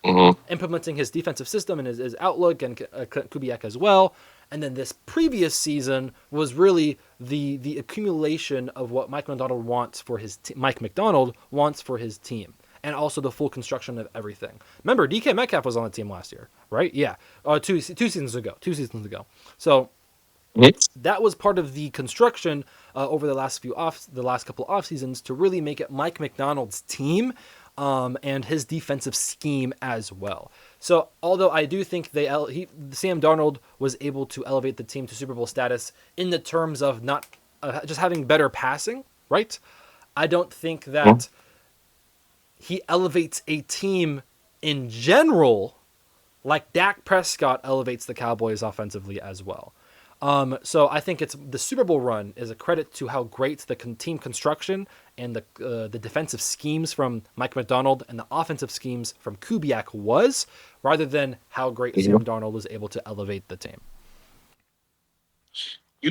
implementing his defensive system and his outlook, and Kubiak as well. And then this previous season was really the accumulation of what Mike Macdonald wants for his Mike Macdonald wants for his team, and also the full construction of everything. Remember, DK Metcalf was on the team last year, right? Yeah, two seasons ago. So that was part of the construction over the last couple off seasons to really make it Mike Macdonald's team and his defensive scheme as well. So although I do think Sam Darnold was able to elevate the team to Super Bowl status in the terms of not just having better passing, right? I don't think that he elevates a team in general like Dak Prescott elevates the Cowboys offensively as well. So I think the Super Bowl run is a credit to how great the team construction and the defensive schemes from Mike Macdonald and the offensive schemes from Kubiak was, rather than how great Sam Darnold was able to elevate the team.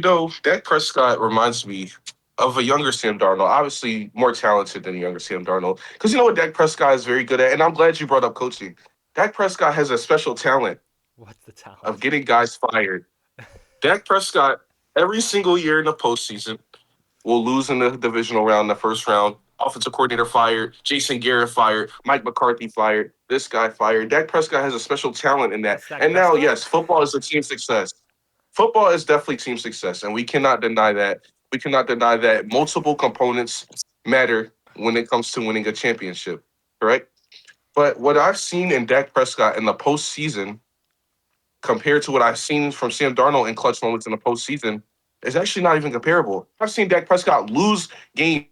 Dak Prescott reminds me of a younger Sam Darnold, obviously more talented than a younger Sam Darnold. Because you know what Dak Prescott is very good at, and I'm glad you brought up coaching. Dak Prescott has a special talent What's the of talent? getting guys fired. Dak Prescott, every single year in the postseason, will lose in the divisional round, the first round. Offensive coordinator fired, Jason Garrett fired, Mike McCarthy fired, this guy fired. Dak Prescott has a special talent in that. That's Dak And now, Prescott. yes, football is a team success. Football is definitely team success, and we cannot deny that. We cannot deny that multiple components matter when it comes to winning a championship, correct? But what I've seen in Dak Prescott in the postseason compared to what I've seen from Sam Darnold in clutch moments in the postseason is actually not even comparable. I've seen Dak Prescott lose games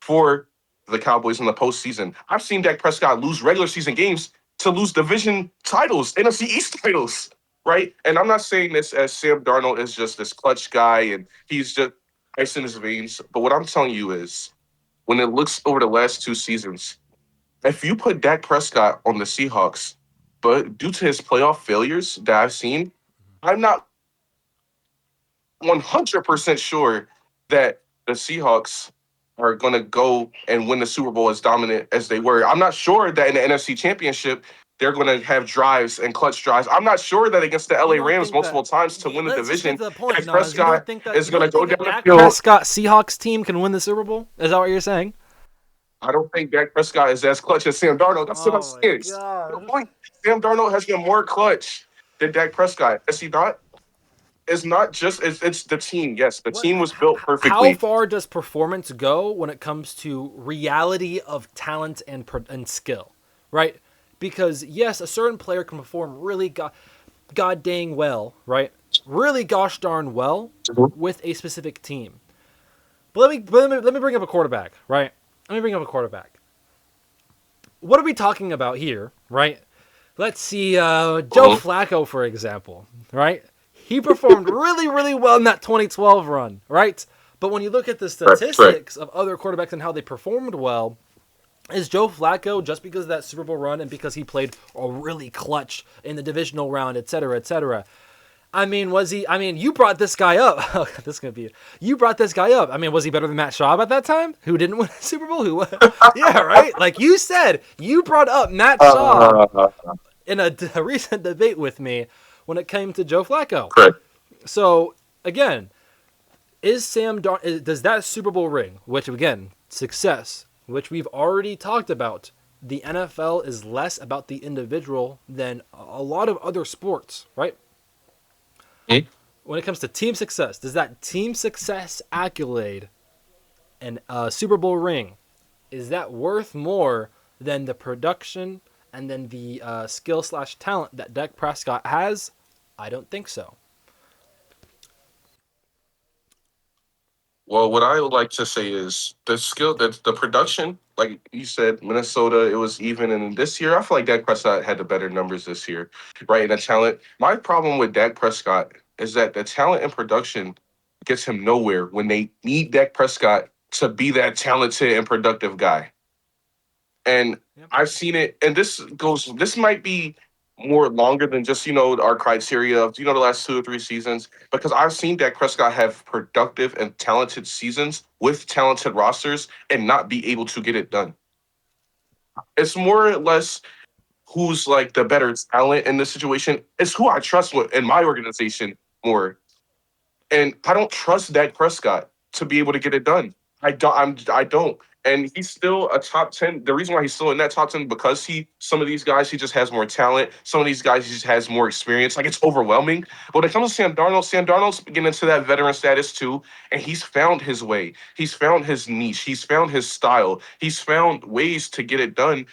for the Cowboys in the postseason. I've seen Dak Prescott lose regular season games to lose division titles, NFC East titles, right? And I'm not saying this as Sam Darnold is just this clutch guy and he's just ice in his veins. But what I'm telling you is when it looks over the last two seasons, if you put Dak Prescott on the Seahawks, but due to his playoff failures that I've seen, I'm not 100% sure that the Seahawks are going to go and win the Super Bowl as dominant as they were. I'm not sure that in the NFC Championship, they're going to have drives and clutch drives. I'm not sure that against the You LA don't Rams think that? multiple times to win the Let's just get division, to the point, Dak Nas. You don't Prescott think that? is You going to don't go think a down the Dak field. Prescott Seahawks team can win the Super Bowl? Is that what you're saying? I don't think Dak Prescott is as clutch as Sam Darnold. That's what I'm Oh my saying. The gosh. point, Sam Darnold has been more clutch than Dak Prescott. Is he not? It's not just it's the team. Yes, the What? team was built How perfectly. far does performance go when it comes to reality of talent and skill, right? Because yes, a certain player can perform really god dang well, right? Really gosh darn well with a specific team. But let me bring up a quarterback, right? Let me bring up a quarterback. What are we talking about here, right? Let's see, Joe Mhm. Flacco, for example, right? He performed really, really well in that 2012 run, right? But when you look at the Correct. statistics of other quarterbacks and how they performed well, is Joe Flacco just because of that Super Bowl run and because he played a really clutch in the divisional round, et cetera, et cetera? I mean, was he? I mean, you brought this guy up. Oh, this is gonna be. You brought this guy up. I mean, was he better than Matt Schaub at that time, who didn't win a Super Bowl? Who? Yeah, right. Like you said, you brought up Matt Schaub Uh, in a recent debate with me when it came to Joe Flacco. Correct. So again, does that Super Bowl ring, which again success, which we've already talked about, the NFL is less about the individual than a lot of other sports, right? Mhm. When it comes to team success, does that team success accolade and Super Bowl ring, is that worth more than the production and then the skill/talent that Dak Prescott has? I don't think so. Well, what I would like to say is the skill, the production. Like you said, Minnesota, it was even. And this year, I feel like Dak Prescott had the better numbers this year, right? And the talent. My problem with Dak Prescott is that the talent and production gets him nowhere when they need Dak Prescott to be that talented and productive guy. And Yep. I've seen it, and this might be more longer than just our criteria of the last 2 or 3 seasons, because I've seen Dak Prescott have productive and talented seasons with talented rosters and not be able to get it done. It's more or less who's like the better talent in this situation. It's who I trust with in my organization more. And I don't trust Dak Prescott to be able to get it done. I don't. And he's still a top 10. The reason why he's still in that top 10 because some of these guys he just has more talent. Some of these guys he just has more experience. Like it's overwhelming. But when it comes to Sam Darnold's getting into that veteran status too, and he's found his way. He's found his niche. He's found his style. He's found ways to get it done.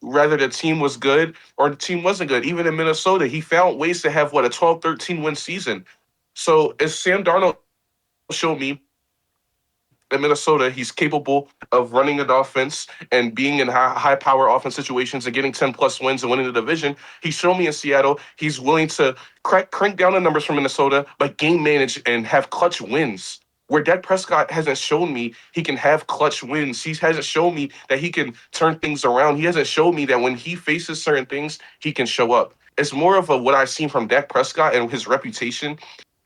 Whether the team was good or the team wasn't good. Even in Minnesota, he found ways to have a 12-13 win season. So as Sam Darnold showed me in Minnesota, he's capable of running an offense and being in high power offense situations and getting 10 plus wins and winning the division. He showed me in Seattle he's willing to crank down the numbers from Minnesota, but game manage and have clutch wins. Where Dak Prescott hasn't shown me he can have clutch wins. He hasn't shown me that he can turn things around. He hasn't shown me that when he faces certain things, he can show up. It's more of what I've seen from Dak Prescott and his reputation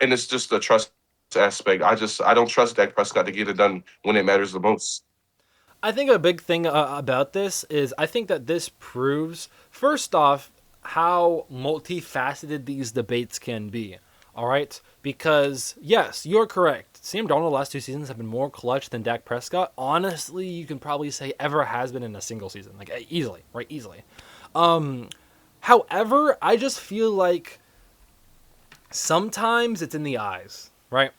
and it's just the trust aspect. I don't trust Dak Prescott to get it done when it matters the most. I think a big thing about this is I think that this proves, first off, how multifaceted these debates can be. All right? Because, yes, you're correct. Sam Darnold the last 2 seasons have been more clutch than Dak Prescott. Honestly, you can probably say ever has been in a single season. Like, easily, right? Easily. However, I just feel like sometimes it's in the eyes, right?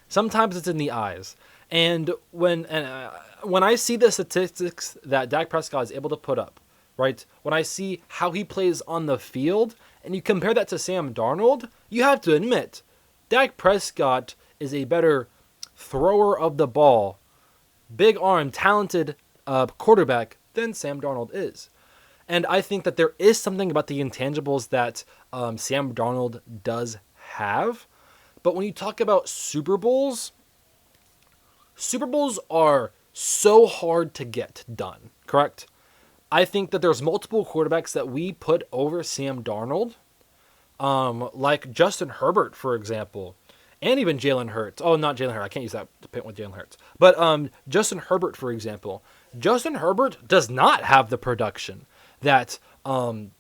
Sometimes it's in the eyes. And when I see the statistics that Dak Prescott is able to put up, right? When I see how he plays on the field, and you compare that to Sam Darnold, you have to admit, Dak Prescott is a better thrower of the ball, big arm, talented quarterback than Sam Darnold is. And I think that there is something about the intangibles that Sam Darnold does have. But when you talk about Super Bowls are so hard to get done, correct? I think that there's multiple quarterbacks that we put over Sam Darnold, like Justin Herbert, for example, and even Jalen Hurts. Oh, not Jalen Hurts. I can't use that to pit with Jalen Hurts. But Justin Herbert, for example. Justin Herbert does not have the production that Sam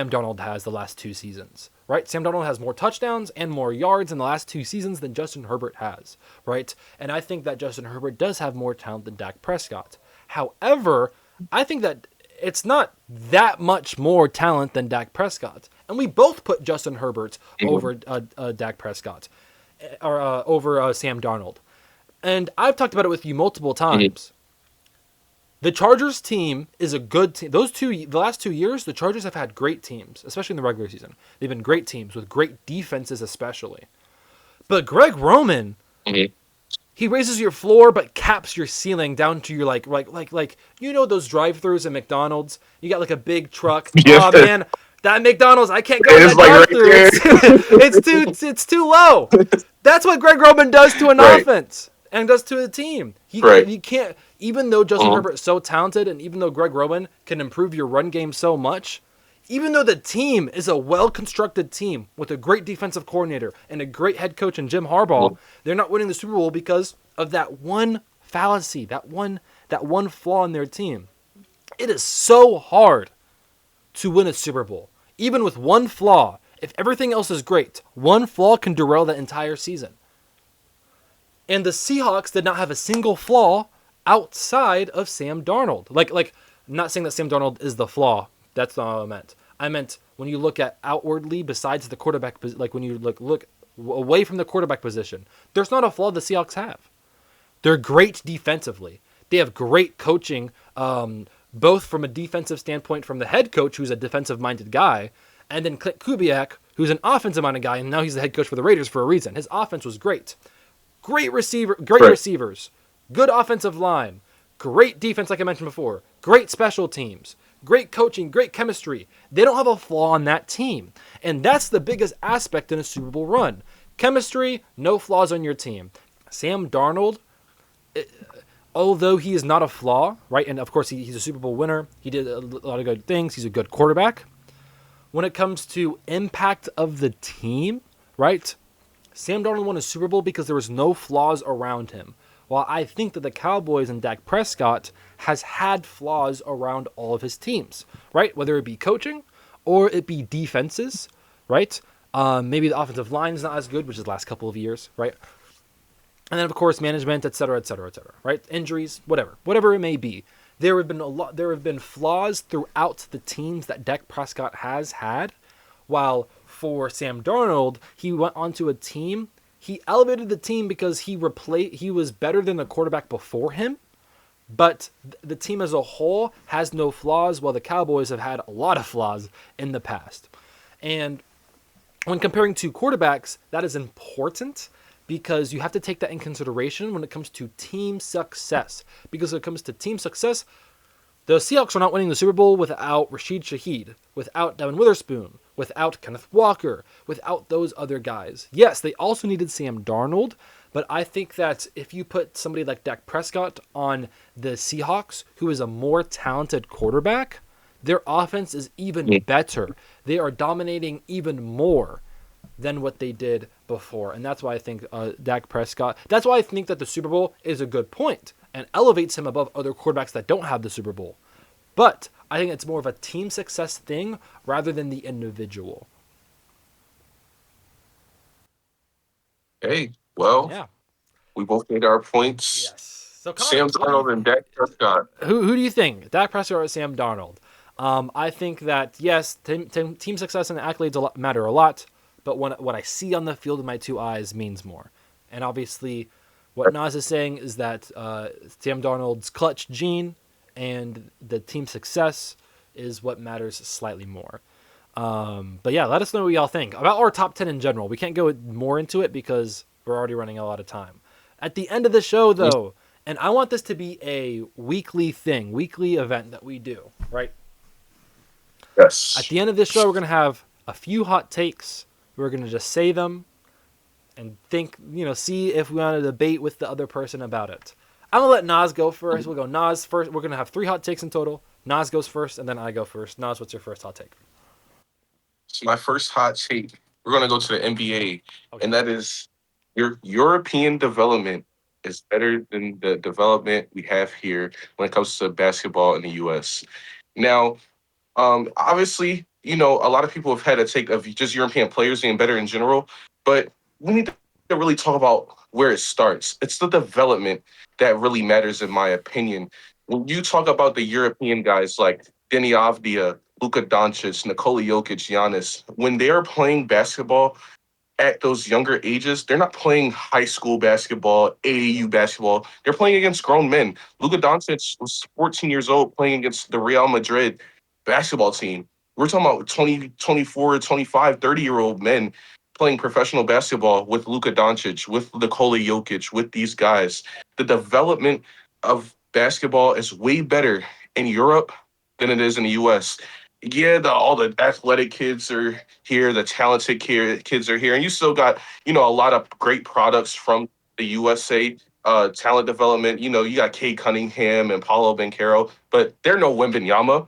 Darnold has the last 2 seasons, right? Sam Darnold has more touchdowns and more yards in the last 2 seasons than Justin Herbert has, right? And I think that Justin Herbert does have more talent than Dak Prescott. However, I think that it's not that much more talent than Dak Prescott. And we both put Justin Herbert over Dak Prescott, or over Sam Darnold. And I've talked about it with you multiple times. The Chargers team is a good team. The last 2 years, the Chargers have had great teams, especially in the regular season. They've been great teams with great defenses, especially. But Greg Roman, he raises your floor but caps your ceiling down to your like you know those drive-thrus at McDonald's. You got like a big truck. Yes. Oh man, that McDonald's, I can't go in It's that like drive-thru. It's too low. That's what Greg Roman does to an offense and does to a team. You can't. Even though Justin Herbert is so talented, and even though Greg Roman can improve your run game so much, even though the team is a well-constructed team with a great defensive coordinator and a great head coach in Jim Harbaugh, they're not winning the Super Bowl because of that one fallacy, that one flaw in their team. It is so hard to win a Super Bowl, even with one flaw. If everything else is great, one flaw can derail the entire season. And the Seahawks did not have a single flaw outside of Sam Darnold. Like, I'm not saying that Sam Darnold is the flaw. That's not what I meant. I meant when you look at outwardly, besides the quarterback, like when you look away from the quarterback position, there's not a flaw the Seahawks have. They're great defensively. They have great coaching, both from a defensive standpoint from the head coach, who's a defensive-minded guy, and then Clint Kubiak, who's an offensive-minded guy, and now he's the head coach for the Raiders for a reason. His offense was great. Great receivers. Good offensive line, great defense like I mentioned before, great special teams, great coaching, great chemistry. They don't have a flaw on that team. And that's the biggest aspect in a Super Bowl run. Chemistry, no flaws on your team. Sam Darnold, although he is not a flaw, right? And of course he's a Super Bowl winner. He did a lot of good things. He's a good quarterback. When it comes to impact of the team, right? Sam Darnold won a Super Bowl because there was no flaws around him. While I think that the Cowboys and Dak Prescott has had flaws around all of his teams, right? Whether it be coaching or it be defenses, right? Maybe the offensive line is not as good, which is the last couple of years, right? And then, of course, management, et cetera, right? Injuries, whatever it may be. There have been flaws throughout the teams that Dak Prescott has had, while for Sam Darnold, he went onto a team. He elevated the team because he was better than the quarterback before him, but the team as a whole has no flaws, while the Cowboys have had a lot of flaws in the past. And when comparing two quarterbacks, that is important because you have to take that in consideration when it comes to team success. Because when it comes to team success, the Seahawks are not winning the Super Bowl without Rashid Shaheed, without Devin Witherspoon, without Kenneth Walker, without those other guys. Yes, they also needed Sam Darnold, but I think that if you put somebody like Dak Prescott on the Seahawks, who is a more talented quarterback, their offense is even better. They are dominating even more than what they did before. And that's why I think Dak Prescott, that's why I think that the Super Bowl is a good point and elevates him above other quarterbacks that don't have the Super Bowl. But I think it's more of a team success thing rather than the individual. Hey, well, Yeah. we both made our points. Yes. So Sam Connor, what do you Darnold and Dak Prescott. who do you think? Dak Prescott or Sam Darnold? I think that yes, team success and accolades matter a lot, but what I see on the field with my two eyes means more. And obviously, what Nas is saying is that Sam Darnold's clutch gene and the team success is what matters slightly more. But yeah, let us know what y'all think about our top 10 in general. We can't go more into it because we're already running a lot of time. At the end of the show, though, and I want this to be a weekly thing, weekly event that we do, right? At Yes. the end of this show, we're going to have a few hot takes. We're going to just say them and think, see if we want to debate with the other person about it. I'm going to let Nas go first. We'll go Nas first. We're going to have 3 hot takes in total. Nas goes first, and then I go first. Nas, what's your first hot take? So my first hot take, we're gonna go to the NBA, Okay. and that is your European development is better than the development we have here when it comes to basketball in the US. Now, obviously, a lot of people have had a take of just European players being better in general, but we need to really talk about where it starts. It's the development that really matters, in my opinion. When you talk about the European guys like Denny Avdia, Luka Doncic, Nikola Jokic, Giannis, when they are playing basketball at those younger ages, they're not playing high school basketball, AAU basketball. They're playing against grown men. Luka Doncic was 14 years old playing against the Real Madrid basketball team. We're talking about 20, 24, 25, 30-year-old men playing professional basketball with Luka Doncic, with Nikola Jokic, with these guys. The development of basketball is way better in Europe than it is in the US. Yeah, all the athletic kids are here, the talented kids are here, and you still got a lot of great products from the USA. Talent development, you got Kate Cunningham and Paulo Banchero, but they're no Wembenyama,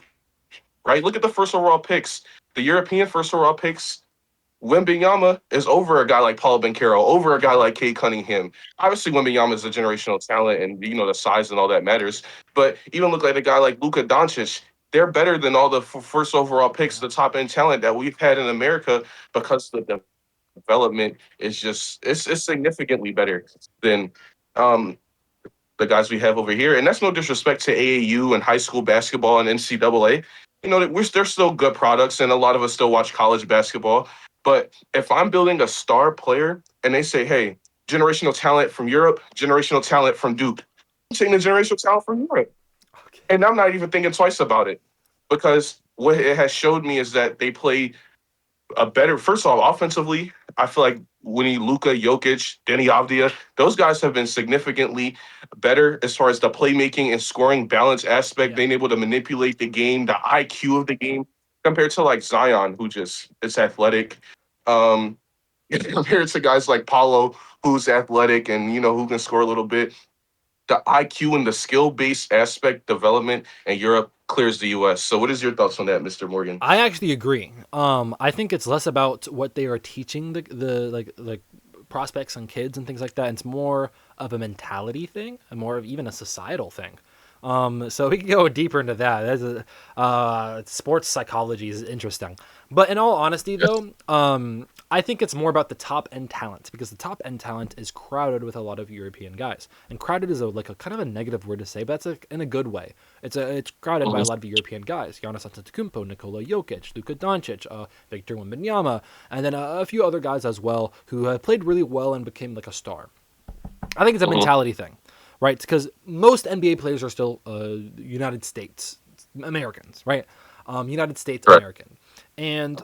right? Look at the first overall picks. The European first overall picks, Wembenyama is over a guy like Paulo Banchero, over a guy like Kate Cunningham. Obviously, Wembenyama is a generational talent, and the size and all that matters. But even look like a guy like Luka Doncic, they're better than all the first overall picks, Yeah. the top end talent that we've had in America, because the development is just it's significantly better than um, the guys we have over here. And that's no disrespect to AAU and high school basketball and NCAA. They're still good products, and a lot of us still watch college basketball. But if I'm building a star player and they say, hey, generational talent from Europe, generational talent from Duke, I'm taking the generational talent from Europe. Okay. And I'm not even thinking twice about it, because what it has showed me is that they play a better. First of all, offensively, I feel like Winnie, Luka, Jokic, Denny Avdia, those guys have been significantly better as far as the playmaking and scoring balance aspect, Yeah. being able to manipulate the game, the IQ of the game, compared to like Zion, who just is athletic. Um, compared to guys like Paulo, who's athletic and who can score a little bit. The IQ and the skill based aspect development in Europe clears the US. So, what is your thoughts on that, Mr. Morgan? I actually agree. I think it's less about what they are teaching the like prospects and kids and things like that. It's more of a mentality thing and more of even a societal thing. So we can go deeper into that. Sports psychology is interesting. But in all honesty, though, I think it's more about the top end talent, because the top end talent is crowded with a lot of European guys, and crowded is a kind of a negative word to say, but that's in a good way. It's crowded by a Mhm. lot of European guys: Giannis Antetokounmpo, Nikola Jokic, Luka Doncic, Victor Wembanyama, and then a few other guys as well who have played really well and became like a star. I think it's a Mhm. mentality thing, right? Because most NBA players are still United States Americans, right? United States Correct. American, and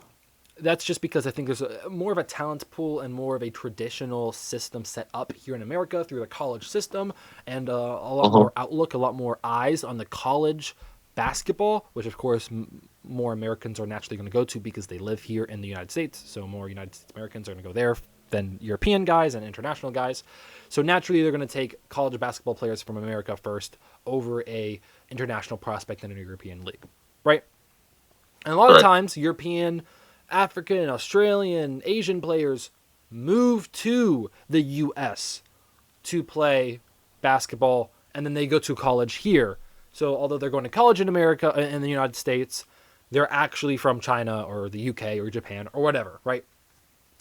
that's just because I think there's more of a talent pool and more of a traditional system set up here in America through the college system, and a lot Mhm. more outlook, a lot more eyes on the college basketball, which of course more Americans are naturally going to go to because they live here in the United States. So more United States Americans are going to go there than European guys and international guys. So naturally, they're going to take college basketball players from America first over a international prospect in a European league, right? And a lot of Correct. times, European African, Australian, Asian players move to the U.S. to play basketball, and then they go to college here. So although they're going to college in America, in the United States, they're actually from China or the UK or Japan or whatever, right?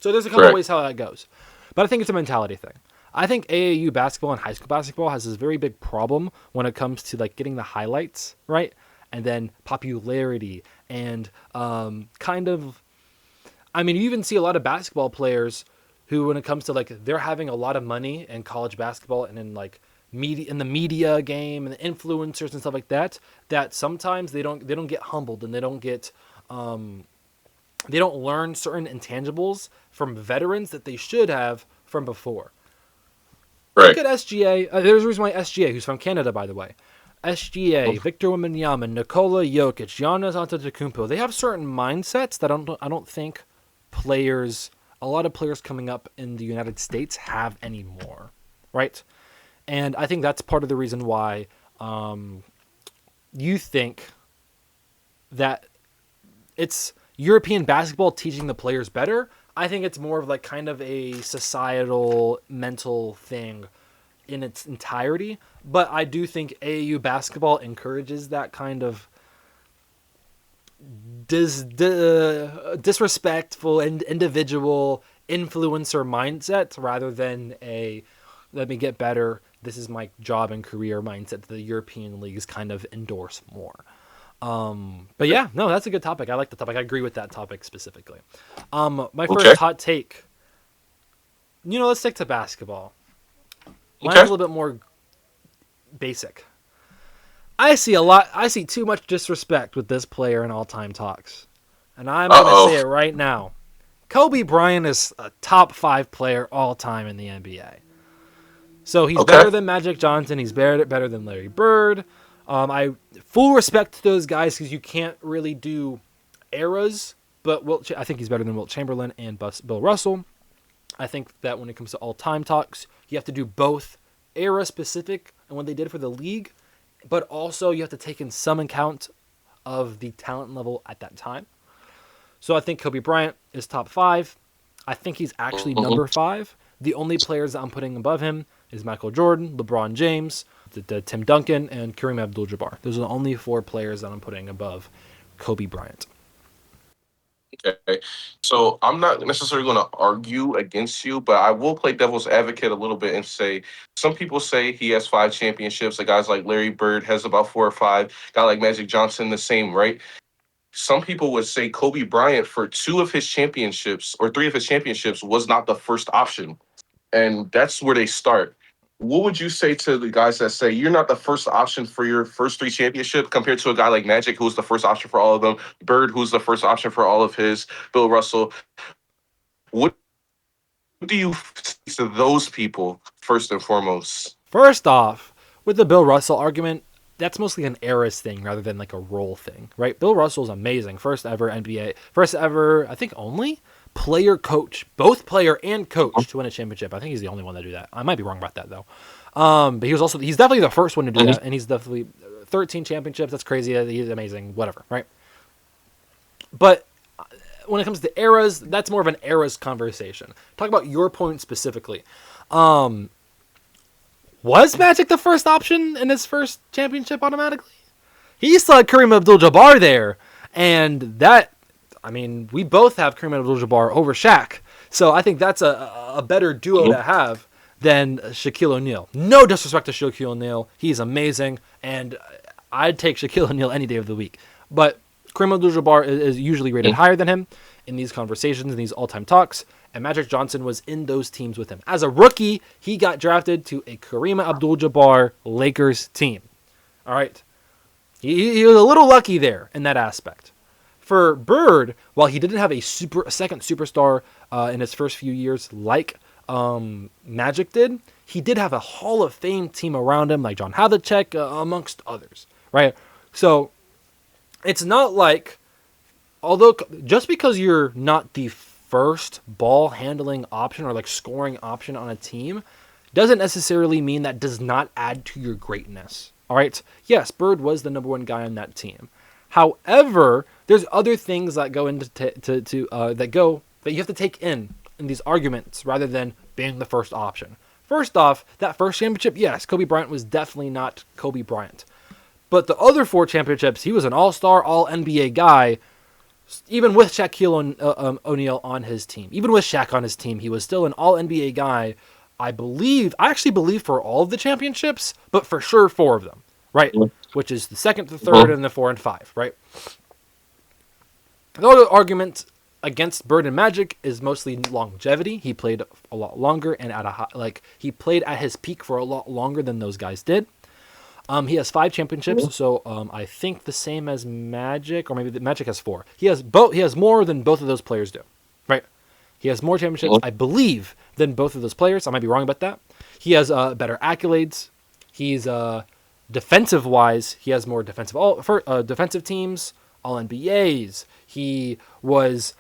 So there's a couple Correct. ways how that goes. But I think it's a mentality thing. I think AAU basketball and high school basketball has this very big problem when it comes to like getting the highlights, right? And then popularity and kind of, I mean, you even see a lot of basketball players who, when it comes to like, they're having a lot of money in college basketball and in like media, in the media game and the influencers and stuff like that, that sometimes they don't get humbled and they don't learn certain intangibles from veterans that they should have from before. Look Right. at SGA. There's a reason why SGA, who's from Canada, by the way. SGA, Victor Wembanyama, Nikola Jokic, Giannis Antetokounmpo. They have certain mindsets that I don't think a lot of players coming up in the United States have anymore, right? And I think that's part of the reason why you think that it's European basketball teaching the players better. I think it's more of like kind of a societal mental thing in its entirety. But I do think AAU basketball encourages that kind of disrespectful and individual influencer mindset rather than a let me get better, this is my job and career mindset that the European leagues kind of endorse more. But yeah, no, that's a good topic. I like the topic. I agree with that topic specifically. My Okay. first hot take, let's stick to basketball. Mine's a Okay. little bit more basic. I see too much disrespect with this player in all-time talks. And I'm Uh going to say oh. it right now. Kobe Bryant is a top 5 player all time in the NBA. So he's Okay. better than Magic Johnson. He's better than Larry Bird. I full respect to those guys because you can't really do eras. But I think he's better than Wilt Chamberlain and Bill Russell. I think that when it comes to all-time talks, you have to do both era specific and what they did for the league, but also you have to take in some account of the talent level at that time. So I think Kobe Bryant is top 5. I think he's actually Hmm. number 5. The only players that I'm putting above him is Michael Jordan, LeBron James, Tim Duncan, and Kareem Abdul-Jabbar. Those are the only 4 players that I'm putting above Kobe Bryant. Okay. So I'm not necessarily going to argue against you, but I will play devil's advocate a little bit and say some people say he has 5 championships. Like guys like Larry Bird has about 4 or 5. Guy like Magic Johnson, the same, right? Some people would say Kobe Bryant for 2 of his championships or 3 of his championships was not the first option. And that's where they start. What would you say to the guys that say you're not the first option for your first 3 championships compared to a guy like Magic, who's the first option for all of them, Bird, who's the first option for all of his, Bill Russell? What do you say to those people first and foremost? First off, with the Bill Russell argument, that's mostly an eras thing rather than like a role thing, right? Bill Russell's amazing. First ever NBA, first ever, I think only player coach, both player and coach to win a championship. I think he's the only one to do that. I might be wrong about that though. But he's definitely the first one to do Mhm. that. And he's definitely 13 championships. That's crazy. He's amazing. Whatever, right? But when it comes to eras, that's more of an eras conversation. Talk about your point specifically. Was Magic the first option in his first championship automatically? He still had Kareem Abdul-Jabbar there, and we both have Kareem Abdul-Jabbar over Shaq, so I think that's a better duo Mhm. to have than Shaquille O'Neal. No disrespect to Shaquille O'Neal, he's amazing, and I'd take Shaquille O'Neal any day of the week. But Kareem Abdul-Jabbar is usually rated Mhm. higher than him in these conversations, in these all-time talks, and Magic Johnson was in those teams with him. As a rookie, he got drafted to a Kareem Abdul-Jabbar Lakers team. All right. He was a little lucky there in that aspect. For Bird, while he didn't have a second superstar in his first few years like Magic did, he did have a Hall of Fame team around him, like John Havlicek, amongst others, right? So it's not like, although just because you're not the first ball handling option or like scoring option on a team, doesn't necessarily mean that does not add to your greatness. All right. Yes, Bird was the number 1 guy on that team. However, there's other things that go into that you have to take in these arguments rather than being the first option. First off, that first championship, yes, Kobe Bryant was definitely not Kobe Bryant. But the other 4 championships, he was an all-star, all-NBA guy, even with Shaquille O'Neal on his team. Even with Shaq on his team, he was still an all-NBA guy. I actually believe for all of the championships, but for sure 4 of them, right? Which is the second, the third, and the 4 and 5, right? The other argument against Bird and Magic is mostly longevity. He played a lot longer and he played at his peak for a lot longer than those guys did. He has 5 championships, so I think the same as Magic, or maybe the Magic has 4. He has both. He has more than both of those players do, right? He has more championships, I believe, than both of those players. I might be wrong about that. He has better accolades. He's defensive wise, he has more defensive teams, all NBAs. He was,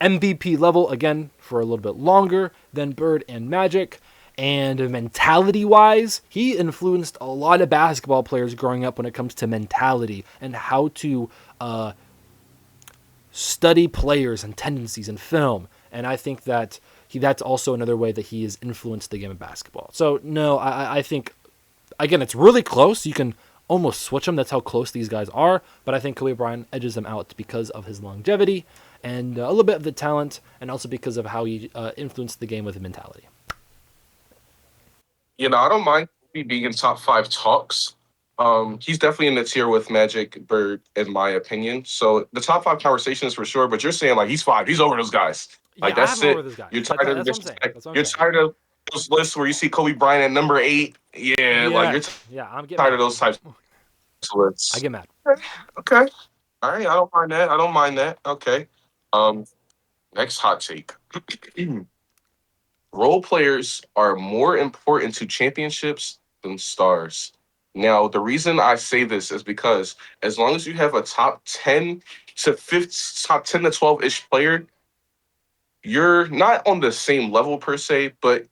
MVP level again for a little bit longer than Bird and Magic. And mentality-wise, he influenced a lot of basketball players growing up when it comes to mentality and how to study players and tendencies in film. And I think that that's also another way that he has influenced the game of basketball. So, no, I think, again, it's really close. You can almost switch them. That's how close these guys are. But I think Kobe Bryant edges them out because of his longevity and a little bit of the talent, and also because of how he influenced the game with mentality. I don't mind Kobe being in top 5 talks. He's definitely in the tier with Magic, Bird, in my opinion. So the top 5 conversation is for sure. But you're saying like he's 5, he's over those guys. Yeah, Like I have that's him over it. those guys. You're That's tired of the what I'm saying. disrespect. That's what I'm You're saying. tired of those lists where you see Kobe Bryant at number 8. Yeah, like you're Yeah, I'm getting tired mad. of those types of I lists. get mad. Okay. All right. I don't mind that. I don't mind that. Okay. Um. Next hot take. Role players are more important to championships than stars. Now, the reason I say this is because as long as you have a top 10 to 15, top 10 to 12 ish player, you're not on the same level per se, but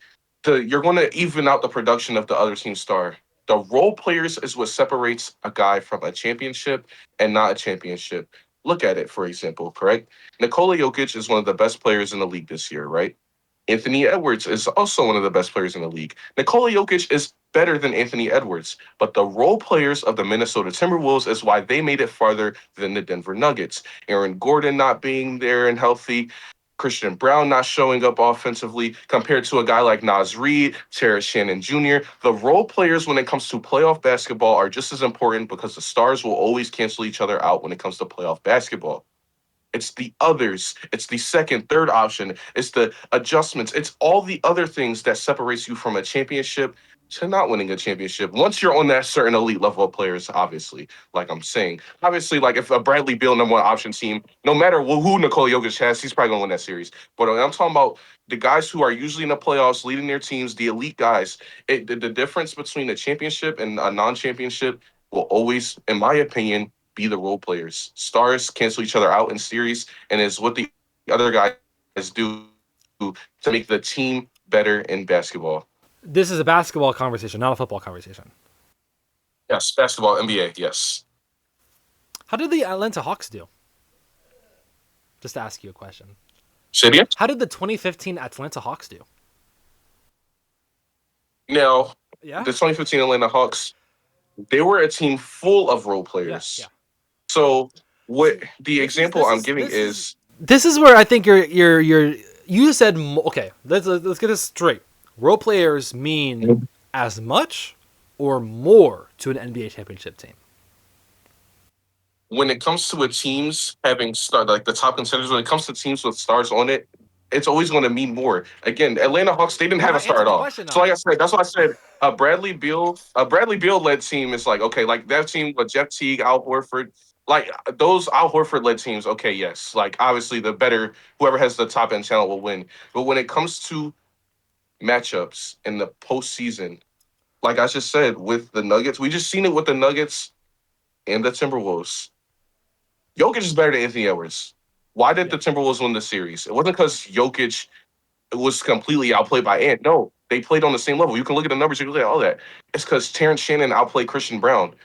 you're going to even out the production of the other team's star. The role players is what separates a guy from a championship and not a championship. Look at it, for example, correct? Nikola Jokic is one of the best players in the league this year, right? Anthony Edwards is also one of the best players in the league. Nikola Jokic is better than Anthony Edwards, but the role players of the Minnesota Timberwolves is why they made it farther than the Denver Nuggets. Aaron Gordon not being there and healthy, Christian Brown not showing up offensively compared to a guy like Naz Reid, Terrence Shannon Jr. The role players when it comes to playoff basketball are just as important because the stars will always cancel each other out when it comes to playoff basketball. It's the others. It's the second, third option. It's the adjustments. It's all the other things that separates you from a championship to not winning a championship. Once you're on that certain elite level of players, obviously, like I'm saying. Obviously, like if a Bradley Beal number 1 option team, no matter who Nikola Jokic has, he's probably going to win that series. But I'm talking about the guys who are usually in the playoffs, leading their teams, the elite guys. The difference between a championship and a non-championship will always, in my opinion, be the role players. Stars cancel each other out in series, and it's what the other guys do to make the team better in basketball. This is a basketball conversation, not a football conversation. Yes, basketball, NBA, yes. How did the Atlanta Hawks do? Just to ask you a question. Say it again? How did the 2015 Atlanta Hawks do? Now, Yeah? the 2015 Atlanta Hawks, they were a team full of role Yeah, players. yeah. So what See, the example I'm giving is this is where I think you said okay. Let's get this straight. Role players mean as much or more to an NBA championship team. when it comes to a teams having star like the top contenders, when it comes to teams with stars on it, it's always going to mean more. Again, Atlanta Hawks, they didn't You're have a not star at answering the all. question So like though. I said, that's why I said a Bradley Beal led team is like okay, like that team with Jeff Teague, Al Horford, like those Al Horford led teams. Okay, yes, like obviously the better whoever has the top end talent will win. But when it comes to matchups in the postseason, like I just said with the Nuggets, we just seen it with the Nuggets and the Timberwolves. Jokic is better than Anthony Edwards. Why did Yeah. the Timberwolves win the series? It wasn't because Jokic was completely outplayed by Ant. No, they played on the same level. You can look at the numbers, you can look at all that. It's because Terrence Shannon outplayed Christian Brown.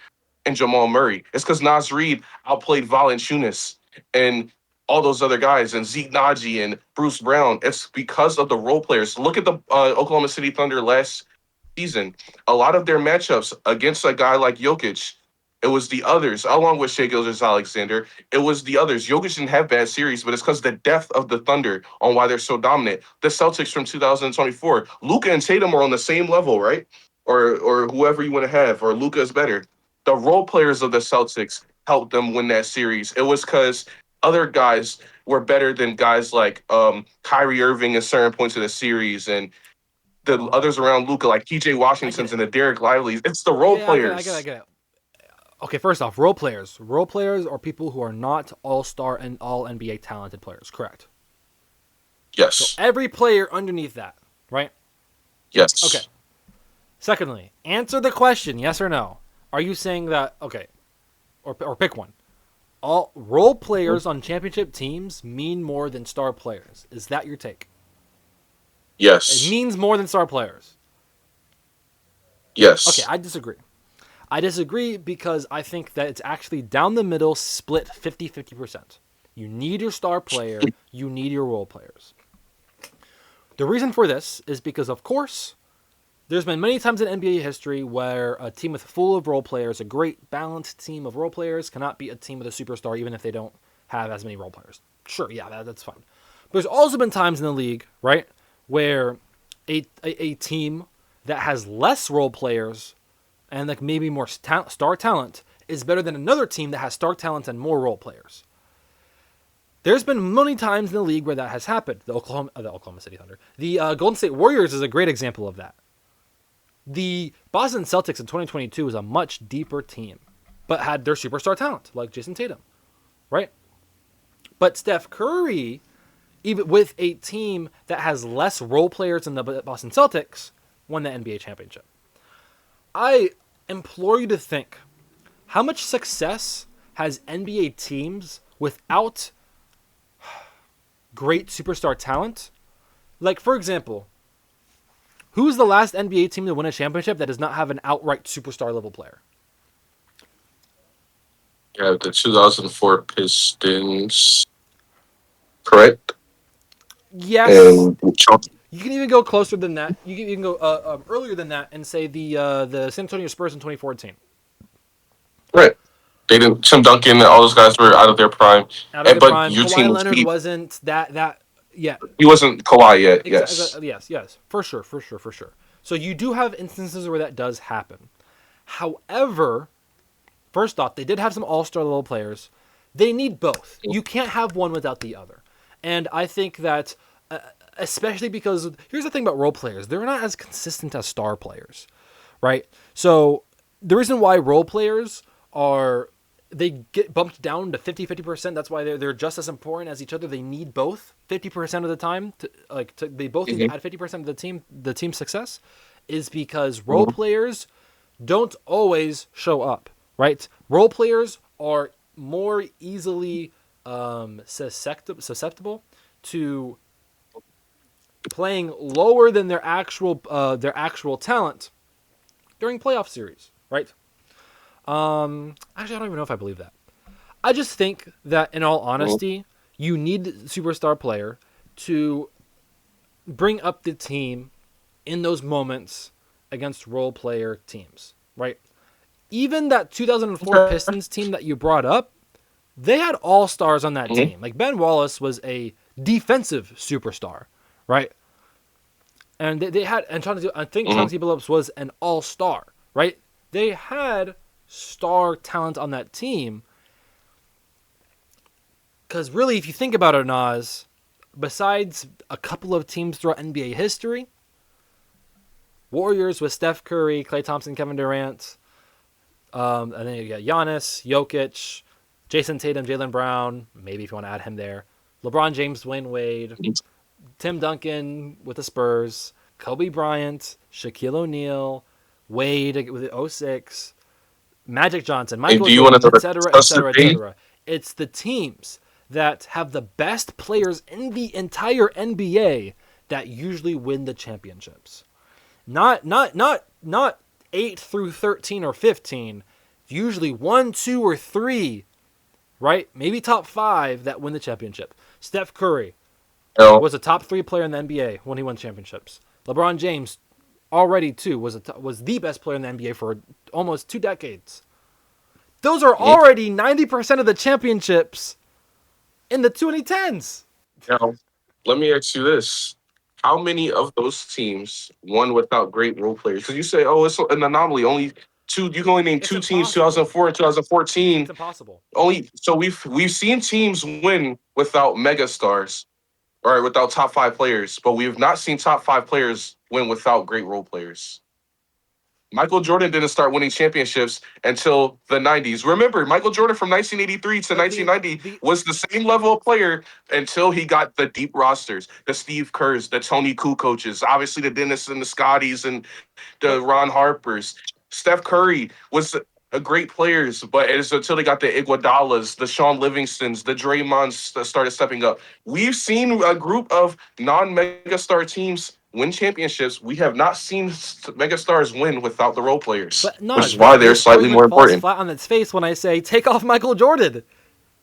and Jamal Murray. It's because Nas Reed outplayed Valanciunas and all those other guys and Zeke Naji and Bruce Brown. It's because of the role players. Look at the Oklahoma City Thunder last season. A lot of their matchups against a guy like Jokic, it was the others, along with Shai Gilgeous-Alexander. It was the others. Jokic didn't have bad series, but it's because the depth of the Thunder on why they're so dominant. The Celtics from 2024, Luka and Tatum are on the same level, right? Or whoever you want to have, or Luka is better. The role players of the Celtics helped them win that series. It was because other guys were better than guys like Kyrie Irving at certain points of the series and the others around Luka, like PJ Washington's and the Derek Lively's. It's the role Yeah, I players. get it. Okay, first off, role players. Role players are people who are not all-star and all NBA talented players, correct? So Yes. every player underneath that, right? Yes. Okay. Secondly, answer the question, yes or no. Are you saying that, okay, or pick one. All role players on championship teams mean more than star players. Is that your take? It Yes. means more than star players. Yes. Okay, I disagree. I disagree because I think that it's actually down the middle, split 50-50%. You need your star player, you need your role players. The reason for this is because, of course, there's been many times in NBA history where a team with full of role players, a great balanced team of role players, cannot beat a team with a superstar even if they don't have as many role players. Sure, yeah, that's fine. But there's also been times in the league, right, where a team that has less role players and like maybe more star talent is better than another team that has star talent and more role players. There's been many times in the league where that has happened. The Oklahoma City Thunder. The Golden State Warriors is a great example of that. The Boston Celtics in 2022 was a much deeper team, but had their superstar talent, like Jason Tatum, right? But Steph Curry, even with a team that has less role players than the Boston Celtics, won the NBA championship. I implore you to think, how much success has NBA teams without great superstar talent? Like, for example, who's the last NBA team to win a championship that does not have an outright superstar level player? Yeah, the 2004 Pistons, correct? Yes. And You can even go closer than that. You can even go earlier than that and say the San Antonio Spurs in 2014. right, they didn't. Tim Duncan and all those guys were out of their prime, Out of their but prime. your team Kawhi was Leonard deep. wasn't that yeah. He wasn't Kawhi yet. Yes. Exactly. Yes. For sure. So you do have instances where that does happen. However, first off, they did have some all-star level players. They need both. You can't have one without the other. And I think that, especially because here's the thing about role players, they're not as consistent as star players, right? So the reason why role players they get bumped down to 50%. That's why they're just as important as each other. They need both 50% of the time. They both need to add 50% of the team's success, is because role players don't always show up, right? Role players are more easily susceptible to playing lower than their actual talent during playoff series, right? Actually, I don't even know if I believe that. I just think that, in all honesty, you need the superstar player to bring up the team in those moments against role player teams, right? Even that 2004 Pistons team that you brought up, they had all-stars on that team. Like, Ben Wallace was a defensive superstar, right? And they had, and I think Chauncey Billups was an all-star, right? They had star talent on that team. Because really, if you think about it, Nas, besides a couple of teams throughout NBA history, Warriors with Steph Curry, Klay Thompson, Kevin Durant, and then you got Giannis, Jokic, Jason Tatum, Jaylen Brown, maybe if you want to add him there, LeBron James, Dwayne Wade, Tim Duncan with the Spurs, Kobe Bryant, Shaquille O'Neal, Wade with the 06, Magic Johnson, Michael Jordan, etc. It's the teams that have the best players in the entire NBA that usually win the championships. Not 8 through 13 or 15. usually 1, 2, or 3, right? Maybe top 5 that win the championship. Steph Curry No. was a top 3 player in the NBA when he won championships. LeBron James already too was the best player in the NBA for almost 2 decades. Those are already 90% of the championships in the 2010s. Now, let me ask you this. How many of those teams won without great role players? Because you say, oh, it's an anomaly. Only two. You can only name It's two teams, impossible. 2004 and 2014. It's impossible. Only so we've seen teams win without mega stars, or without top 5 players, but we have not seen top 5 players win without great role players. Michael Jordan didn't start winning championships until the 90s. Remember, Michael Jordan from 1983 to But 1990 was the same level of player until he got the deep rosters, the Steve Kerrs, the Tony Kukocs, obviously the Dennis and the Scotties and the but Ron Harpers. Steph Curry was a great players, but it's until they got the Iguodalas, the Sean Livingstons, the Draymonds that started stepping up. We've seen a group of non-megastar teams win championships. We have not seen megastars win without the role players, which Nas, is why they're this slightly more argument falls important. flat on its face when I say take off Michael Jordan,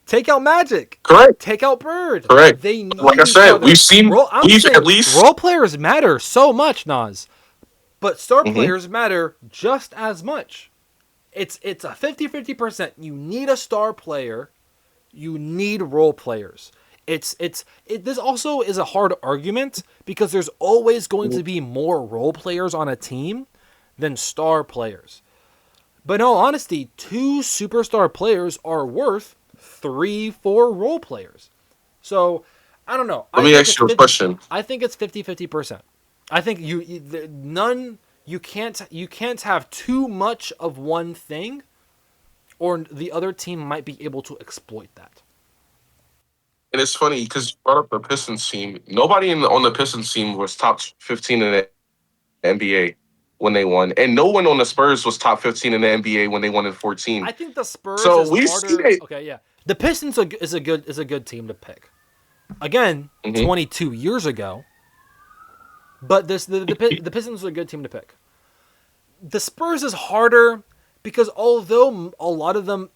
take out Magic, Correct. take out Bird. Correct. They need Like I each said, other. we've seen I'm saying at least. role players matter so much, Nas, but star Mhm. players matter just as much. It's a 50-50%. You need a star player. You need role players. This also is a hard argument because there's always going to be more role players on a team than star players. But in all honesty, 2 superstar players are worth 3, 4 role players. So I don't know. Let me ask you a question. I think it's 50-50%. I think you can't have too much of one thing, or the other team might be able to exploit that. And it's funny because you brought up the Pistons team. Nobody on the Pistons team was top 15 in the NBA when they won, and no one on the Spurs was top 15 in the NBA when they won in 14. I think the Spurs So is we've seen harder. it. Okay, yeah. The Pistons is a good team to pick. Again, 22 years ago. But the Pistons are a good team to pick. The Spurs is harder because although a lot of them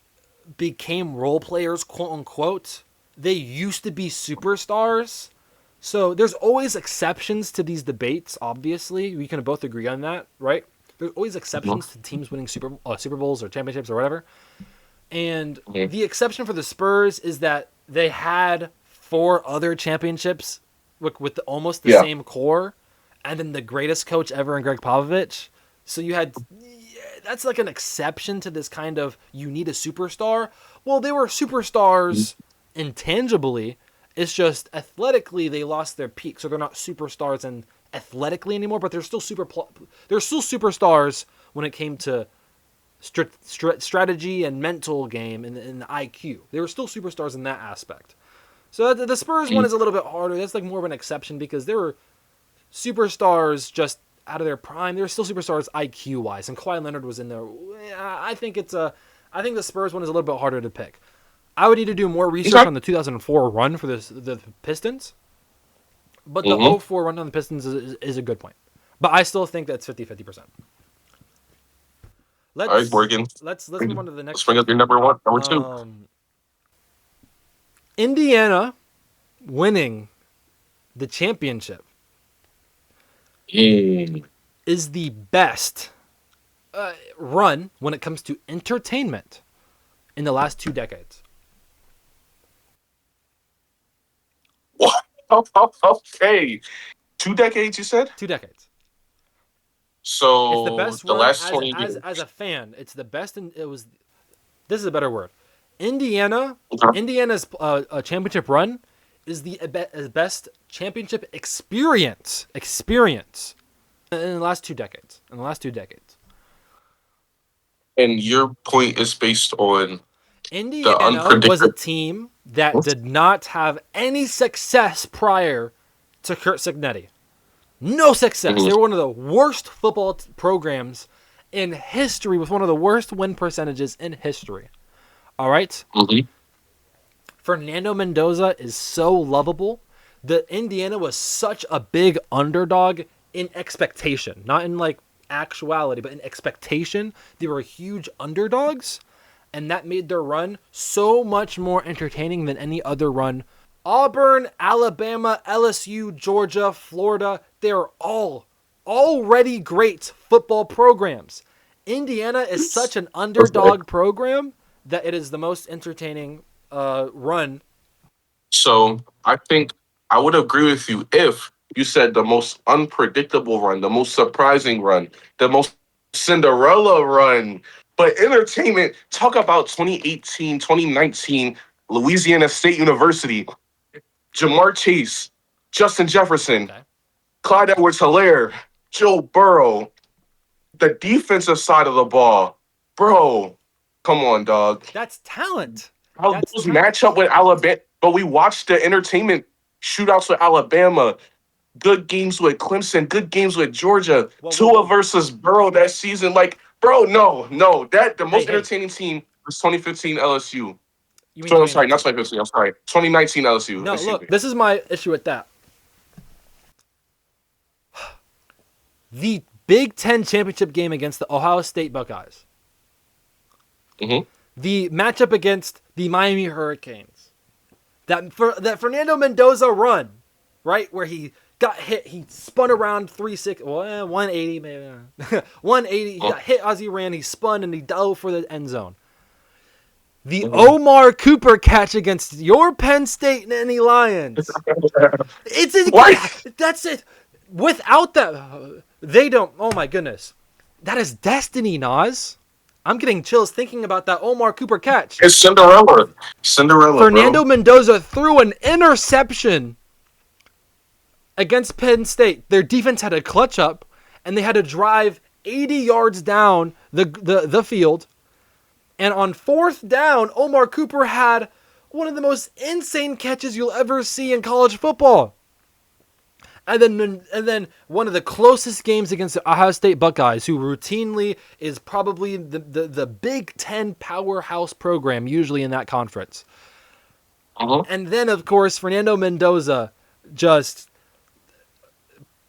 became role players, quote unquote, they used to be superstars. So there's always exceptions to these debates, obviously. We can both agree on that, right? There's always exceptions to teams winning Super Bowls or championships or whatever. And the exception for the Spurs is that they had 4 other championships with almost the same core, and then the greatest coach ever in Greg Popovich. So you had... that's like an exception to this kind of you need a superstar. Well, they were superstars intangibly. It's just athletically they lost their peak, so they're not superstars and athletically anymore. But they're still superstars when it came to strategy and mental game and the IQ. They were still superstars in that aspect. So the Spurs one is a little bit harder. That's like more of an exception because they were superstars just out of their prime. They were still superstars IQ wise, and Kawhi Leonard was in there. I think the Spurs one is a little bit harder to pick. I would need to do more research on the 2004 run for the Pistons, but the 2004 run on the Pistons is a good point. But I still think that's 50-50%. All right, Morgan. Let's move on to the next. Let's bring up your number 2. Indiana winning the championship is the best run when it comes to entertainment in the last 2 decades. What? Okay. 2 decades, you said? 2 decades. So It's the best the run last 20 years. as a fan. It's the best, and it was. This is a better word. Indiana's championship run is the best championship experience in the last 2 decades. And your point is based on Indiana was a team that did not have any success prior to Kurt Signetti. No success. They were one of the worst football programs in history with one of the worst win percentages in history. All right? Fernando Mendoza is so lovable. The Indiana was such a big underdog in expectation, not in like actuality, but in expectation, they were huge underdogs, and that made their run so much more entertaining than any other run. Auburn, Alabama, LSU, Georgia, Florida, they're all already great football programs. Indiana is such an underdog program that it is the most entertaining run. So I think I would agree with you if you said the most unpredictable run, the most surprising run, the most Cinderella run. But entertainment, talk about 2018, 2019, Louisiana State University, Jamar Chase, Justin Jefferson, Okay. Clyde Edwards-Helaire, Joe Burrow, the defensive side of the ball. Bro, come on, dog. That's talent. How That's those match up talent. with Alabama, but we watched the entertainment shootouts with Alabama, good games with Clemson, good games with Georgia, Whoa, whoa, Tua whoa. versus Burrow that season. Like, bro, no, that the Hey, most hey. entertaining team was 2015 LSU. You mean So I'm sorry, not 2019? 2015. I'm sorry, 2019 LSU. No, Excuse look, me. this is my issue with that. The Big Ten championship game against the Ohio State Buckeyes. Mm-hmm. The matchup against the Miami Hurricanes. That Fernando Mendoza run, right, where he got hit, he spun around 180 maybe, 180. He got hit as he ran. He spun and he dove for the end zone. The Omar Cooper catch against your Penn State Nittany Lions. What? That's it. Without that, they don't. Oh my goodness, that is destiny, Nas. I'm getting chills thinking about that Omar Cooper catch. It's Cinderella. Cinderella, Fernando bro. Mendoza threw an interception against Penn State. Their defense had a clutch up, and they had to drive 80 yards down the field. And on fourth down, Omar Cooper had one of the most insane catches you'll ever see in college football. And then one of the closest games against the Ohio State Buckeyes, who routinely is probably the Big Ten powerhouse program, usually in that conference. Uh-huh. And then, of course, Fernando Mendoza just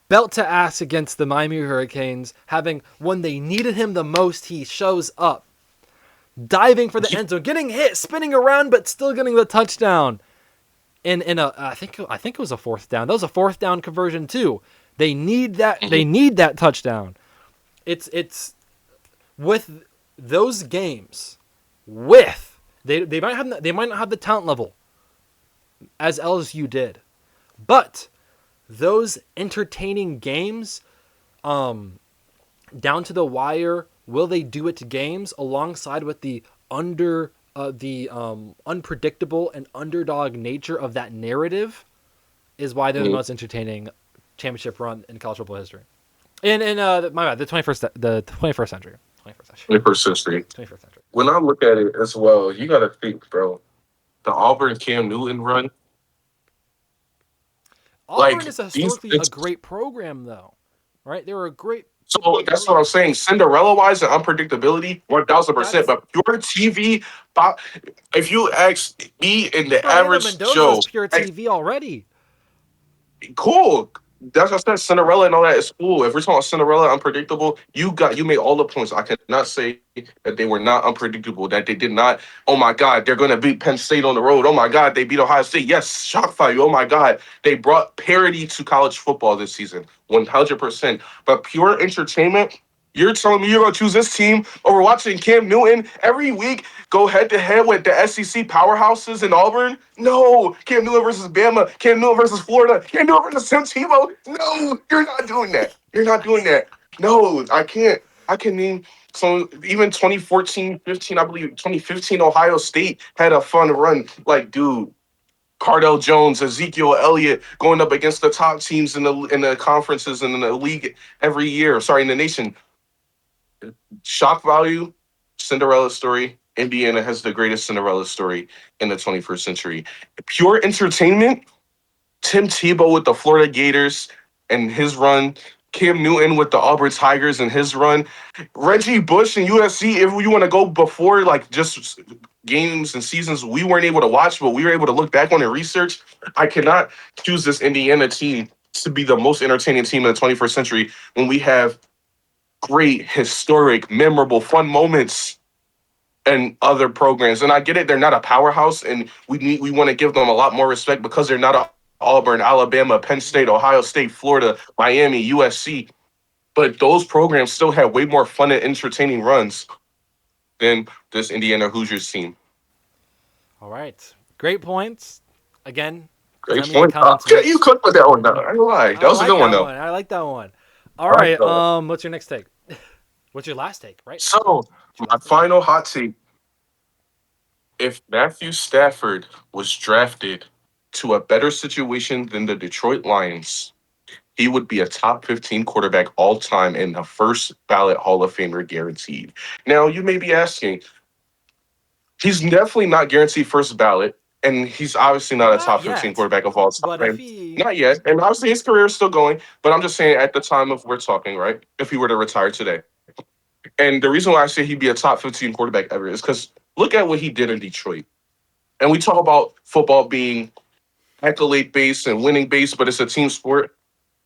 belt to ass against the Miami Hurricanes, having when they needed him the most, he shows up, diving for the end zone, getting hit, spinning around, but still getting the touchdown. I think it was a fourth down. That was a fourth down conversion too. They need that. They need that touchdown. It's with those games. They might not have the talent level as LSU did, but those entertaining games, down to the wire. Will they do it to games alongside with the unpredictable and underdog nature of that narrative is why they're the most entertaining championship run in college football history. My bad, the 21st century. 21st century. 21st century. When I look at it as well, you got to think, bro. The Auburn Cam Newton run, Auburn like is these. historically a great program, though, right? They were a great. So that's what I'm saying. Cinderella wise and unpredictability, 1000%. That's But pure TV, if you ask me and the Fernando average Mendoza was Joe, pure like, TV already. cool. That's what I said. Cinderella and all that is cool. If we're talking about Cinderella, unpredictable, you made all the points. I cannot say that they were not unpredictable. That they did not. Oh my God, they're going to beat Penn State on the road. Oh my God, they beat Ohio State. Yes, shock value. Oh my God, they brought parity to college football this season, 100%. But pure entertainment. You're telling me you're going to choose this team over watching Cam Newton every week go head to head with the SEC powerhouses in Auburn? No. Cam Newton versus Bama. Cam Newton versus Florida. Cam Newton versus Tim Tebow. No, you're not doing that. You're not doing that. No, I can't. I can name so even 2014, 15, I believe 2015 Ohio State had a fun run. Like, dude, Cardell Jones, Ezekiel Elliott going up against the top teams in the conferences and in the league every year. Sorry, in the nation. Shock value, Cinderella story. Indiana has the greatest Cinderella story in the 21st century. Pure entertainment, Tim Tebow with the Florida Gators and his run. Cam Newton with the Auburn Tigers and his run. Reggie Bush and USC, if you want to go before like just games and seasons we weren't able to watch, but we were able to look back on and research. I cannot choose this Indiana team to be the most entertaining team in the 21st century when we have great, historic, memorable, fun moments and other programs. And I get it, they're not a powerhouse, and we want to give them a lot more respect because they're not a Auburn, Alabama, Penn State, Mhm. Ohio State, Florida, Miami, USC. But those programs still had way more fun and entertaining runs than this Indiana Hoosiers team. All right. Great points. Again, Great send me the point. comments Okay, you which cooked with that one. Though. I ain't gonna lie. I That was a like good one that though. one. I like that one. All I like right. that one. What's your next take? What's your last take? Right. So What's your my last take? final hot take: if Matthew Stafford was drafted to a better situation than the Detroit Lions, he would be a top 15 quarterback all time and a first ballot Hall of Famer guaranteed. Now, you may be asking, he's definitely not guaranteed first ballot, and he's obviously not a Not top 15 yet. quarterback of all But if time. he Not yet. And obviously his career is still going, but I'm just saying at the time of we're talking, right? If he were to retire today. And the reason why I say he'd be a top 15 quarterback ever is because look at what he did in Detroit. And we talk about football being accolade based and winning based, but it's a team sport.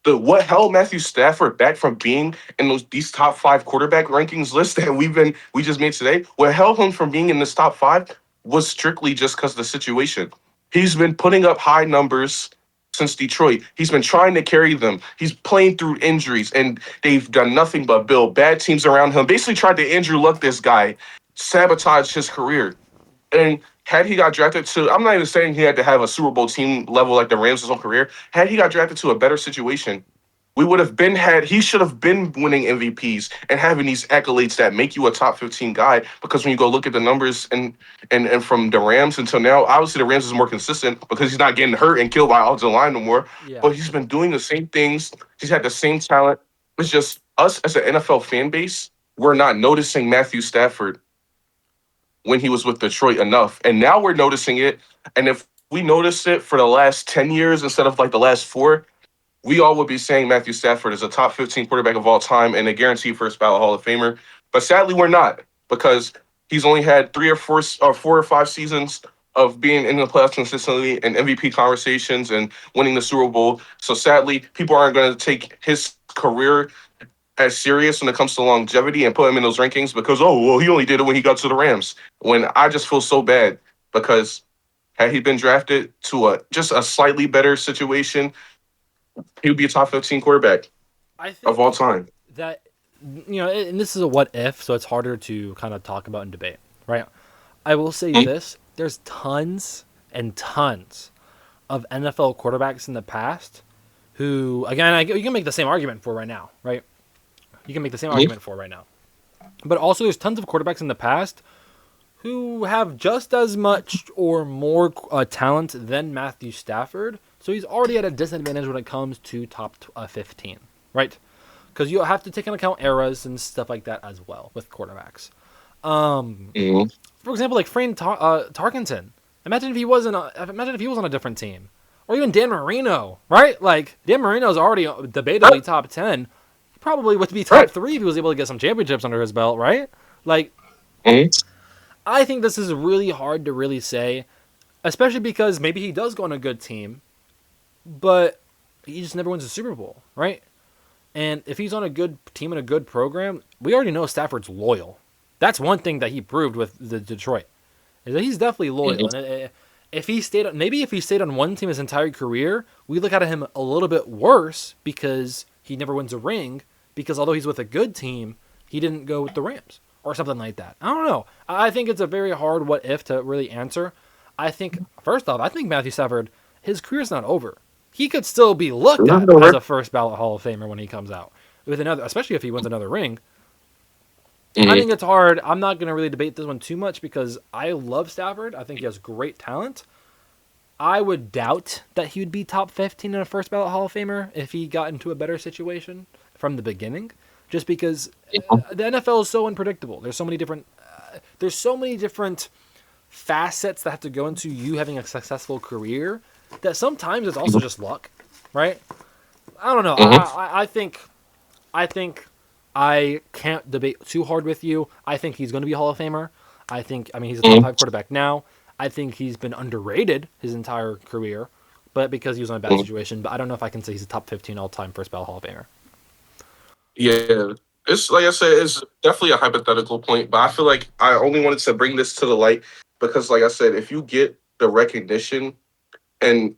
What held Matthew Stafford back from being in these top five quarterback rankings lists that we just made today? What held him from being in this top five was strictly just because of the situation. He's been putting up high numbers since Detroit. He's been trying to carry them. He's playing through injuries, and they've done nothing but build bad teams around him. Basically, tried to Andrew Luck this guy, sabotage his career. And had he got drafted to, I'm not even saying he had to have a Super Bowl team level like the Rams his whole career. Had he got drafted to a better situation, we would have been had. He should have been winning MVPs and having these accolades that make you a top 15 guy. Because when you go look at the numbers and from the Rams until now, obviously the Rams is more consistent because he's not getting hurt and killed by offensive line no more. yeah. But he's been doing the same things. He's had the same talent. It's just us as an NFL fan base, we're not noticing Matthew Stafford when he was with Detroit enough. And now we're noticing it. And if we noticed it for the last 10 years instead of like the last four, we all would be saying Matthew Stafford is a top 15 quarterback of all time and a guaranteed first ballot Hall of Famer. But sadly, we're not because he's only had 4 or 5 seasons of being in the playoffs consistently and MVP conversations and winning the Super Bowl. So sadly, people aren't going to take his career as serious when it comes to longevity and put him in those rankings because he only did it when he got to the Rams. When I just feel so bad because had he been drafted to a just a slightly better situation, he would be a top 15 quarterback I of all think time. that and this is a what if, so it's harder to kind of talk about and debate, right? I will say this: there's tons and tons of NFL quarterbacks in the past who, again, you can make the same argument for right now, right? You can make the same Mm-hmm. argument for right now. But also, there's tons of quarterbacks in the past who have just as much or more talent than Matthew Stafford. So he's already at a disadvantage when it comes to top 15, right? Because you have to take into account eras and stuff like that as well with quarterbacks. Mm-hmm. For example, like Tarkenton. Imagine if he was on a different team, or even Dan Marino, right? Like Dan Marino is already debatably Right. top 10. He probably would be top Right. 3 if he was able to get some championships under his belt, right? Like Mm-hmm. I think this is really hard to really say, especially because maybe he does go on a good team, but he just never wins a Super Bowl, right? And if he's on a good team and a good program, we already know Stafford's loyal. That's one thing that he proved with the Detroit, is that he's definitely loyal. Mm-hmm. And if he stayed on one team his entire career, we look at him a little bit worse because he never wins a ring. Because although he's with a good team, he didn't go with the Rams or something like that. I don't know. I think it's a very hard what if to really answer. I think first off, I think Matthew Stafford, his career's not over. He could still be looked at as a first ballot Hall of Famer when he comes out with another, especially if he wins another ring. I Mm-hmm. think it's hard. I'm not going to really debate this one too much because I love Stafford. I think he has great talent. I would doubt that he would be top 15 in a first ballot Hall of Famer if he got into a better situation from the beginning, just because the NFL is so unpredictable. There's so many different facets that have to go into you having a successful career that sometimes it's also just luck, right? I don't know. Mm-hmm. I think I can't debate too hard with you. I think he's going to be a Hall of Famer. I mean, he's a top Mm-hmm. 5 quarterback now. I think he's been underrated his entire career, but because he was in a bad situation. But I don't know if I can say he's a top 15 all time first ballot Hall of Famer. Yeah. It's like I said, it's definitely a hypothetical point, but I feel like I only wanted to bring this to the light because, like I said, if you get the recognition and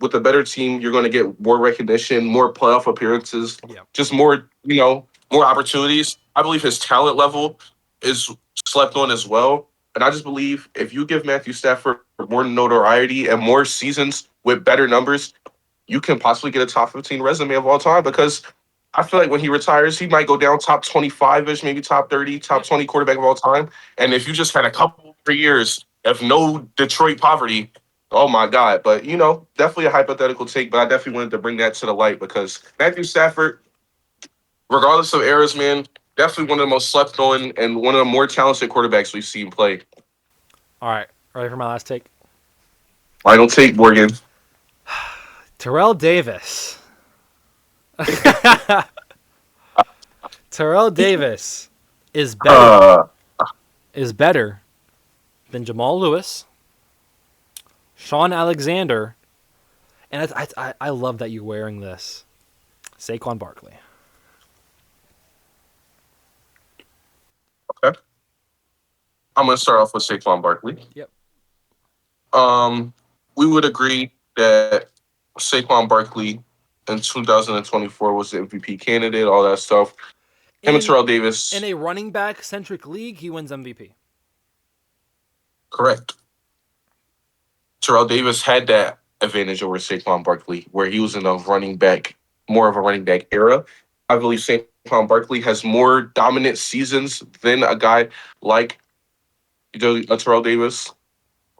with a better team, you're going to get more recognition, more playoff appearances, Yeah. just more, more opportunities. I believe his talent level is slept on as well. And I just believe if you give Matthew Stafford more notoriety and more seasons with better numbers, you can possibly get a top 15 resume of all time because I feel like when he retires, he might go down top 25 ish, maybe top 30, top Yeah. 20 quarterback of all time. And if you just had a couple of years of no Detroit poverty, oh my God. But, definitely a hypothetical take, but I definitely wanted to bring that to the light because Matthew Stafford, regardless of eras, man, definitely one of the most slept on and one of the more talented quarterbacks we've seen play. All right. Ready for my last take? Final take, Morgan. Terrell Davis. Terrell Davis is better Uh, is better than Jamal Lewis, Sean Alexander, and I love that you're wearing this. Saquon Barkley. okay. I'm going to start off with Saquon Barkley. Yep. Um, we would agree that Saquon Barkley in 2024 was the MVP candidate, all that stuff. Him and In Terrell in Davis, a running back centric league, he wins MVP. correct. Terrell Davis had that advantage over Saquon Barkley, where he was in a running back, more of a running back era. I believe Saquon Barkley has more dominant seasons than a guy like Terrell Davis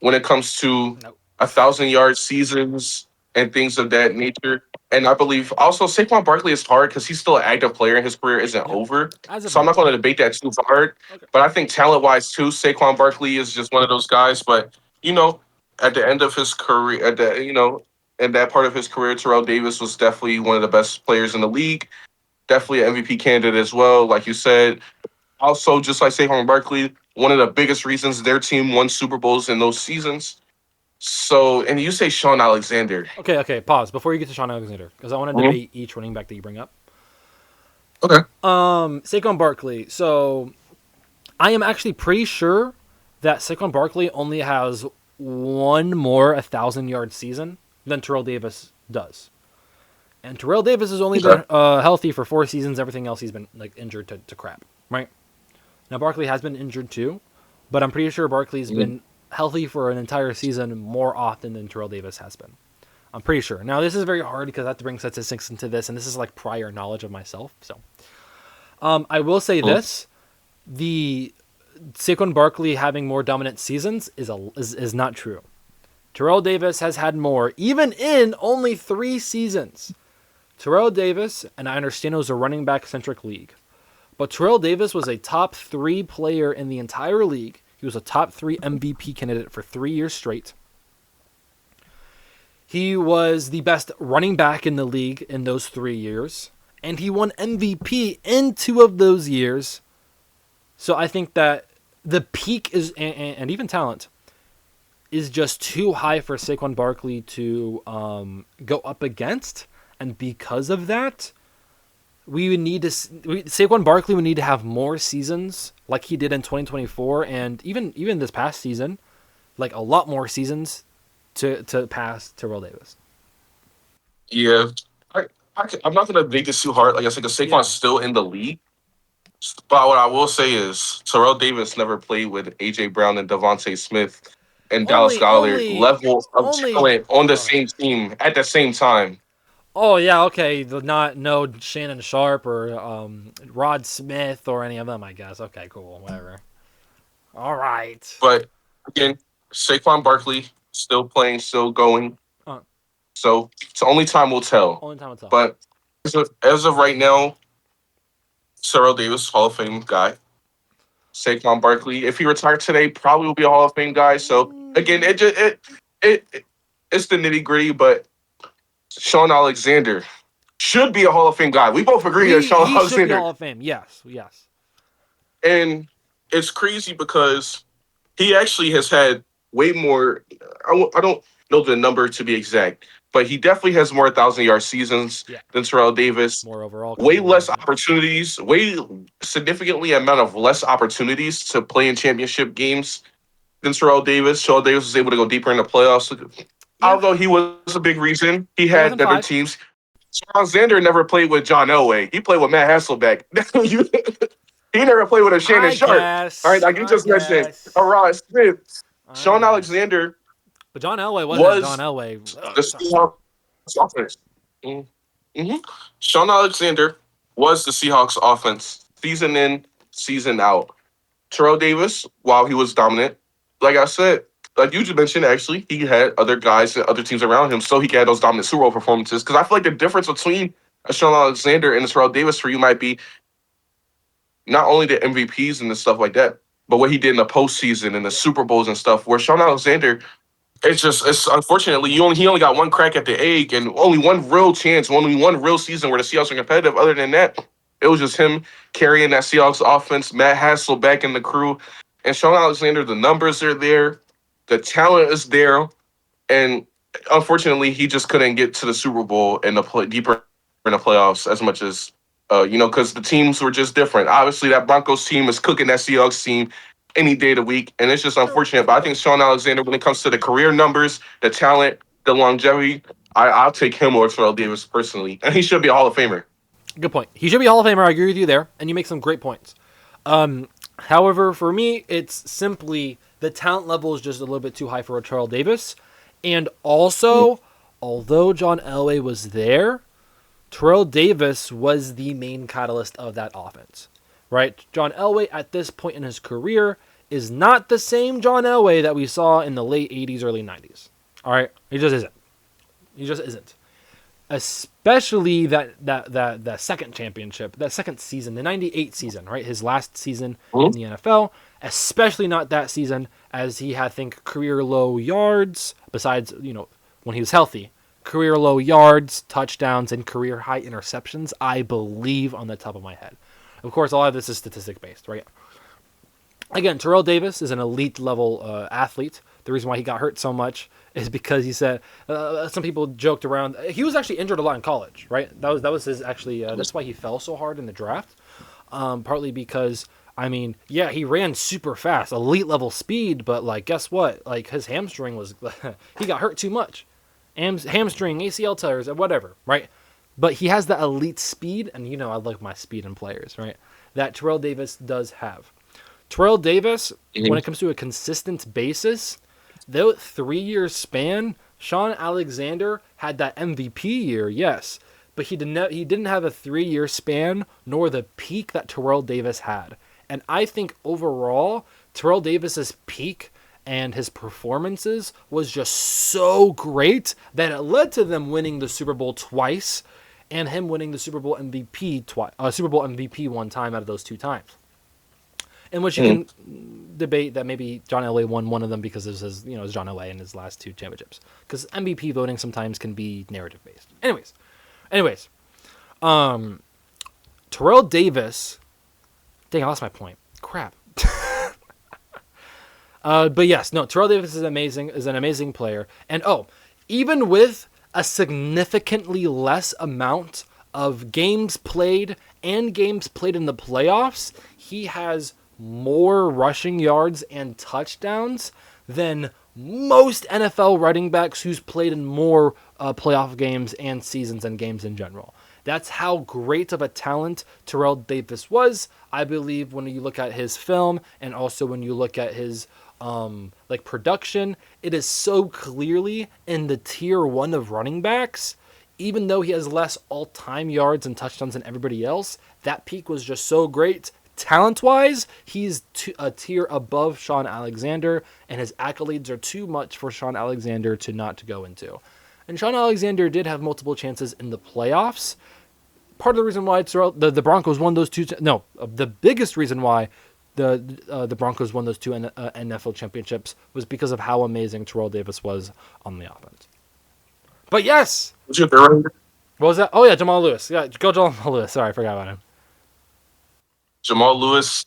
when it comes to Nope. 1,000 yard seasons and things of that nature. And I believe also Saquon Barkley is hard because he's still an active player and his career isn't Yep. over. As of So I'm not now. going to debate that too hard. Okay. But I think talent wise too, Saquon Barkley is just one of those guys. But you know, at the end of his career, in that part of his career, Terrell Davis was definitely one of the best players in the league. Definitely an MVP candidate as well, like you said. Also, just like Saquon Barkley, one of the biggest reasons their team won Super Bowls in those seasons. So, and you say Sean Alexander. Okay. Pause before you get to Sean Alexander because I want to Mhm. debate each running back that you bring up. Okay. Saquon Barkley. So I am actually pretty sure that Saquon Barkley only has one more 1,000 yard season than Terrell Davis does. And Terrell Davis has only Okay. been healthy for 4 seasons. Everything else he's been like injured to crap, right? Now Barkley has been injured too, but I'm pretty sure Barkley's Mhm. been healthy for an entire season more often than Terrell Davis has been. I'm pretty sure. Now this is very hard because I have to bring statistics into this, and this is like prior knowledge of myself. So I will say Mhm. this: the Saquon Barkley having more dominant seasons is not true. Terrell Davis has had more, even in only 3 seasons. Terrell Davis, and I understand it was a running back centric league, but Terrell Davis was a top 3 player in the entire league. He was a top 3 MVP candidate for 3 years straight. He was the best running back in the league in those 3 years, and he won MVP in 2 of those years. So I think that the peak is, and even talent, is just too high for Saquon Barkley to go up against. And because of that, we would need to Saquon Barkley would need to have more seasons like he did in 2024 and even this past season, like a lot more seasons to pass Terrell Davis. Yeah. I'm not going to make this too hard. Like I said, because Saquon's Yeah. still in the league. But what I will say is Terrell Davis never played with A.J. Brown and Devontae Smith and Dallas Only Goddard only level of only talent on the okay. same team at the same time. Oh yeah, okay. Not no Shannon Sharp or Rod Smith or any of them, I guess. Okay, cool, whatever. All right. But again, Saquon Barkley still playing, still going. Uh, So it's only time will tell. only time will tell. But as of right now, Terrell Davis, Hall of Fame guy. Saquon Barkley, if he retired today, probably will be a Hall of Fame guy. So again, Mm, it it's the nitty gritty. But Sean Alexander should be a Hall of Fame guy. We both agree that Sean he should be Alexander, Hall of Fame. Yes. and it's crazy because he actually has had way more. I don't know the number to be exact, but he definitely has more 1,000-yard seasons Yeah, than Terrell Davis. more overall Way less career. Yeah. opportunities, way significantly amount of less opportunities to play in championship games than Terrell Davis. Terrell Davis was able to go deeper in the playoffs. Yeah, Although he was a big reason, he had but he better wasn't five. teams. Alexander never played with John Elway. He played with Matt Hasselbeck. He never played with a Shannon I Sharp. All right, guess. like you I just mentioned, a guess. Rod Smith. I Sean guess. Alexander But John Elway wasn't John was Elway. the Sorry. Seahawks offense. Mm-hmm. Sean Alexander was the Seahawks offense season in, season out. Terrell Davis, while he was dominant, like I said, like you just mentioned, actually, he had other guys and other teams around him, so he could have those dominant Super Bowl performances. Because I feel like the difference between a Sean Alexander and a Terrell Davis for you might be not only the MVPs and the stuff like that, but what he did in the postseason and the Yeah. Super Bowls and stuff. Where Sean Alexander, it's unfortunately he only got one crack at the egg and only one real chance, only one real season where the Seahawks were competitive. Other than that, it was just him carrying that Seahawks offense, Matt Hasselbeck and the crew, and Sean Alexander. The numbers are there, the talent is there, and unfortunately, he just couldn't get to the Super Bowl and the deeper in the playoffs as much as because the teams were just different. Obviously, that Broncos team is cooking that Seahawks team any day of the week, and it's just True. unfortunate. That's a But good I think point. Sean Alexander, when it comes to the career numbers, the talent, the longevity, I'll take him over Terrell Davis personally, and he should be a Hall of Famer. Good point. He should be a Hall of Famer. I agree with you there, and you make some great points. However, for me, it's simply the talent level is just a little bit too high for a Terrell Davis, and also, although John Elway was there, Terrell Davis was the main catalyst of that offense, right? John Elway at this point in his career is not the same John Elway that we saw in the late 80s, early 90s. All right? He just isn't. He just isn't. Especially that second championship, that second season, the 98 season, right? His last season in the NFL, especially not that season as he had, I think, career low yards besides, when he was healthy career low yards, touchdowns, and career high interceptions, I believe, on the top of my head. Of course, a lot of this is statistic based, right? Again, Terrell Davis is an elite level athlete. The reason why he got hurt so much is because he said some people joked around. He was actually injured a lot in college, right? That was his actually. That's why he fell so hard in the draft. Partly because yeah, he ran super fast, elite level speed, but like, guess what? Like his hamstring was he got hurt too much. Hamstring, ACL tears, whatever, right? But he has the elite speed, and I like my speed in players, right? That Terrell Davis does have. Terrell Davis, when it comes to a consistent basis, though 3 year span, Sean Alexander had that MVP year, yes, but he didn't have a 3 year span nor the peak that Terrell Davis had. And I think overall, Terrell Davis's peak and his performances was just so great that it led to them winning the Super Bowl twice and him winning the Super Bowl MVP Super Bowl MVP one time out of those two times. In which you can debate that maybe John Elway won one of them because it was his John Elway in his last two championships. Because MVP voting sometimes can be narrative based. Anyways, Terrell Davis. Dang, I lost my point. Crap. But yes, no, Terrell Davis is an amazing player. And even with a significantly less amount of games played and games played in the playoffs, he has more rushing yards and touchdowns than most NFL running backs who's played in more playoff games and seasons and games in general. That's how great of a talent Terrell Davis was. I believe when you look at his film and also when you look at his production, it is so clearly in the tier 1 of running backs. Even though he has less all-time yards and touchdowns than everybody else, that peak was just so great. Talent-wise, he's a tier above Sean Alexander, and his accolades are too much for Sean Alexander to not go into. And Sean Alexander did have multiple chances in the playoffs. Part of the reason why the Broncos won those two... No, the biggest reason why the Broncos won those two NFL championships was because of how amazing Terrell Davis was on the offense. But yes! What was that? Oh, yeah, Jamahl Lewis. Yeah, go Jamahl Lewis. Sorry, I forgot about him. Jamahl Lewis.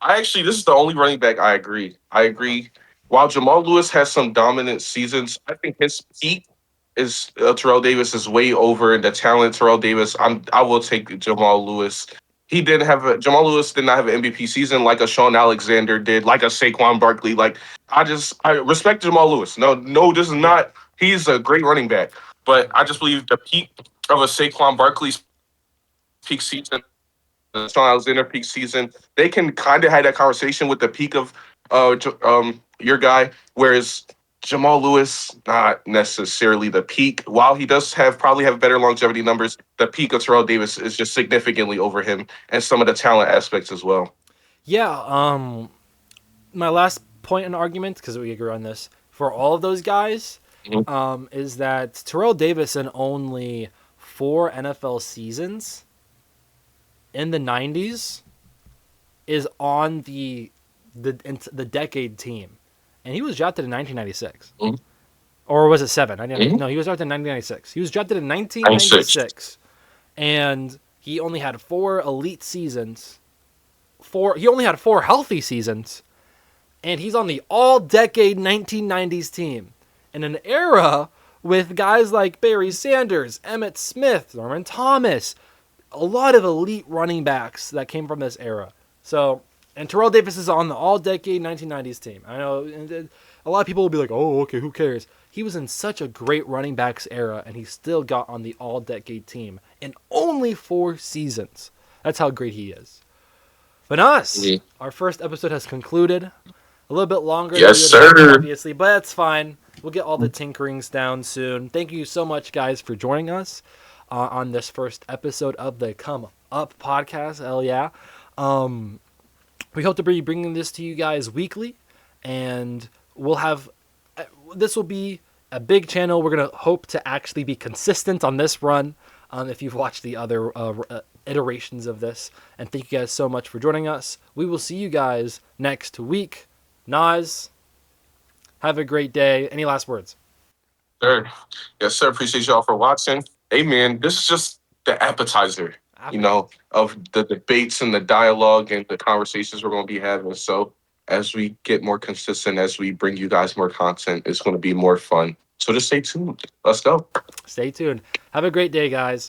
This is the only running back I agree. I agree. While Jamahl Lewis has some dominant seasons, I think his peak is Terrell Davis is way over the talent. Terrell Davis, I will take Jamal Lewis. Jamal Lewis did not have an MVP season like a Sean Alexander did, like a Saquon Barkley. Like I respect Jamal Lewis. No, this is Yeah. not. He's a great running back, but I just believe the peak of a Saquon Barkley's peak season, the Sean Alexander peak season, they can kind of have that conversation with the peak of your guy, whereas Jamal Lewis, not necessarily the peak. While he does probably have better longevity numbers, the peak of Terrell Davis is just significantly over him and some of the talent aspects as well. Yeah. My last point in argument, because we agree on this, for all of those guys, Mhm. is that Terrell Davis in only 4 NFL seasons in the '90s is on the decade team, and he was drafted in 1996, Mhm. or was it seven? Mhm. No, he was drafted in 1996. He was drafted in 96. 1996, and he only had 4 elite seasons. He only had 4 healthy seasons, and he's on the all-decade 1990s team in an era with guys like Barry Sanders, Emmett Smith, Norman Thomas, a lot of elite running backs that came from this era. So, and Terrell Davis is on the all-decade 1990s team. I know a lot of people will be like, "Oh, okay, who cares?" He was in such a great running backs era, and he still got on the all-decade team in only 4 seasons. That's how great he is. But us, Mhm. our first episode has concluded. A little bit longer than Yes, we would like, sir. obviously, but that's fine. We'll get all the tinkerings down soon. Thank you so much, guys, for joining us on this first episode of the Come Up podcast. Hell yeah. Um, we hope to be bringing this to you guys weekly, and we'll have this will be a big channel. We're going to hope to actually be consistent on this run if you've watched the other iterations of this. And thank you guys so much for joining us. We will see you guys next week. Nas, have a great day. Any last words? Sir. Yes, sir. Appreciate y'all for watching. Hey, man, this is just the appetizer, of the debates and the dialogue and the conversations we're going to be having. So, as we get more consistent, as we bring you guys more content, it's going to be more fun. So, just stay tuned. Let's go. Stay tuned. Have a great day, guys.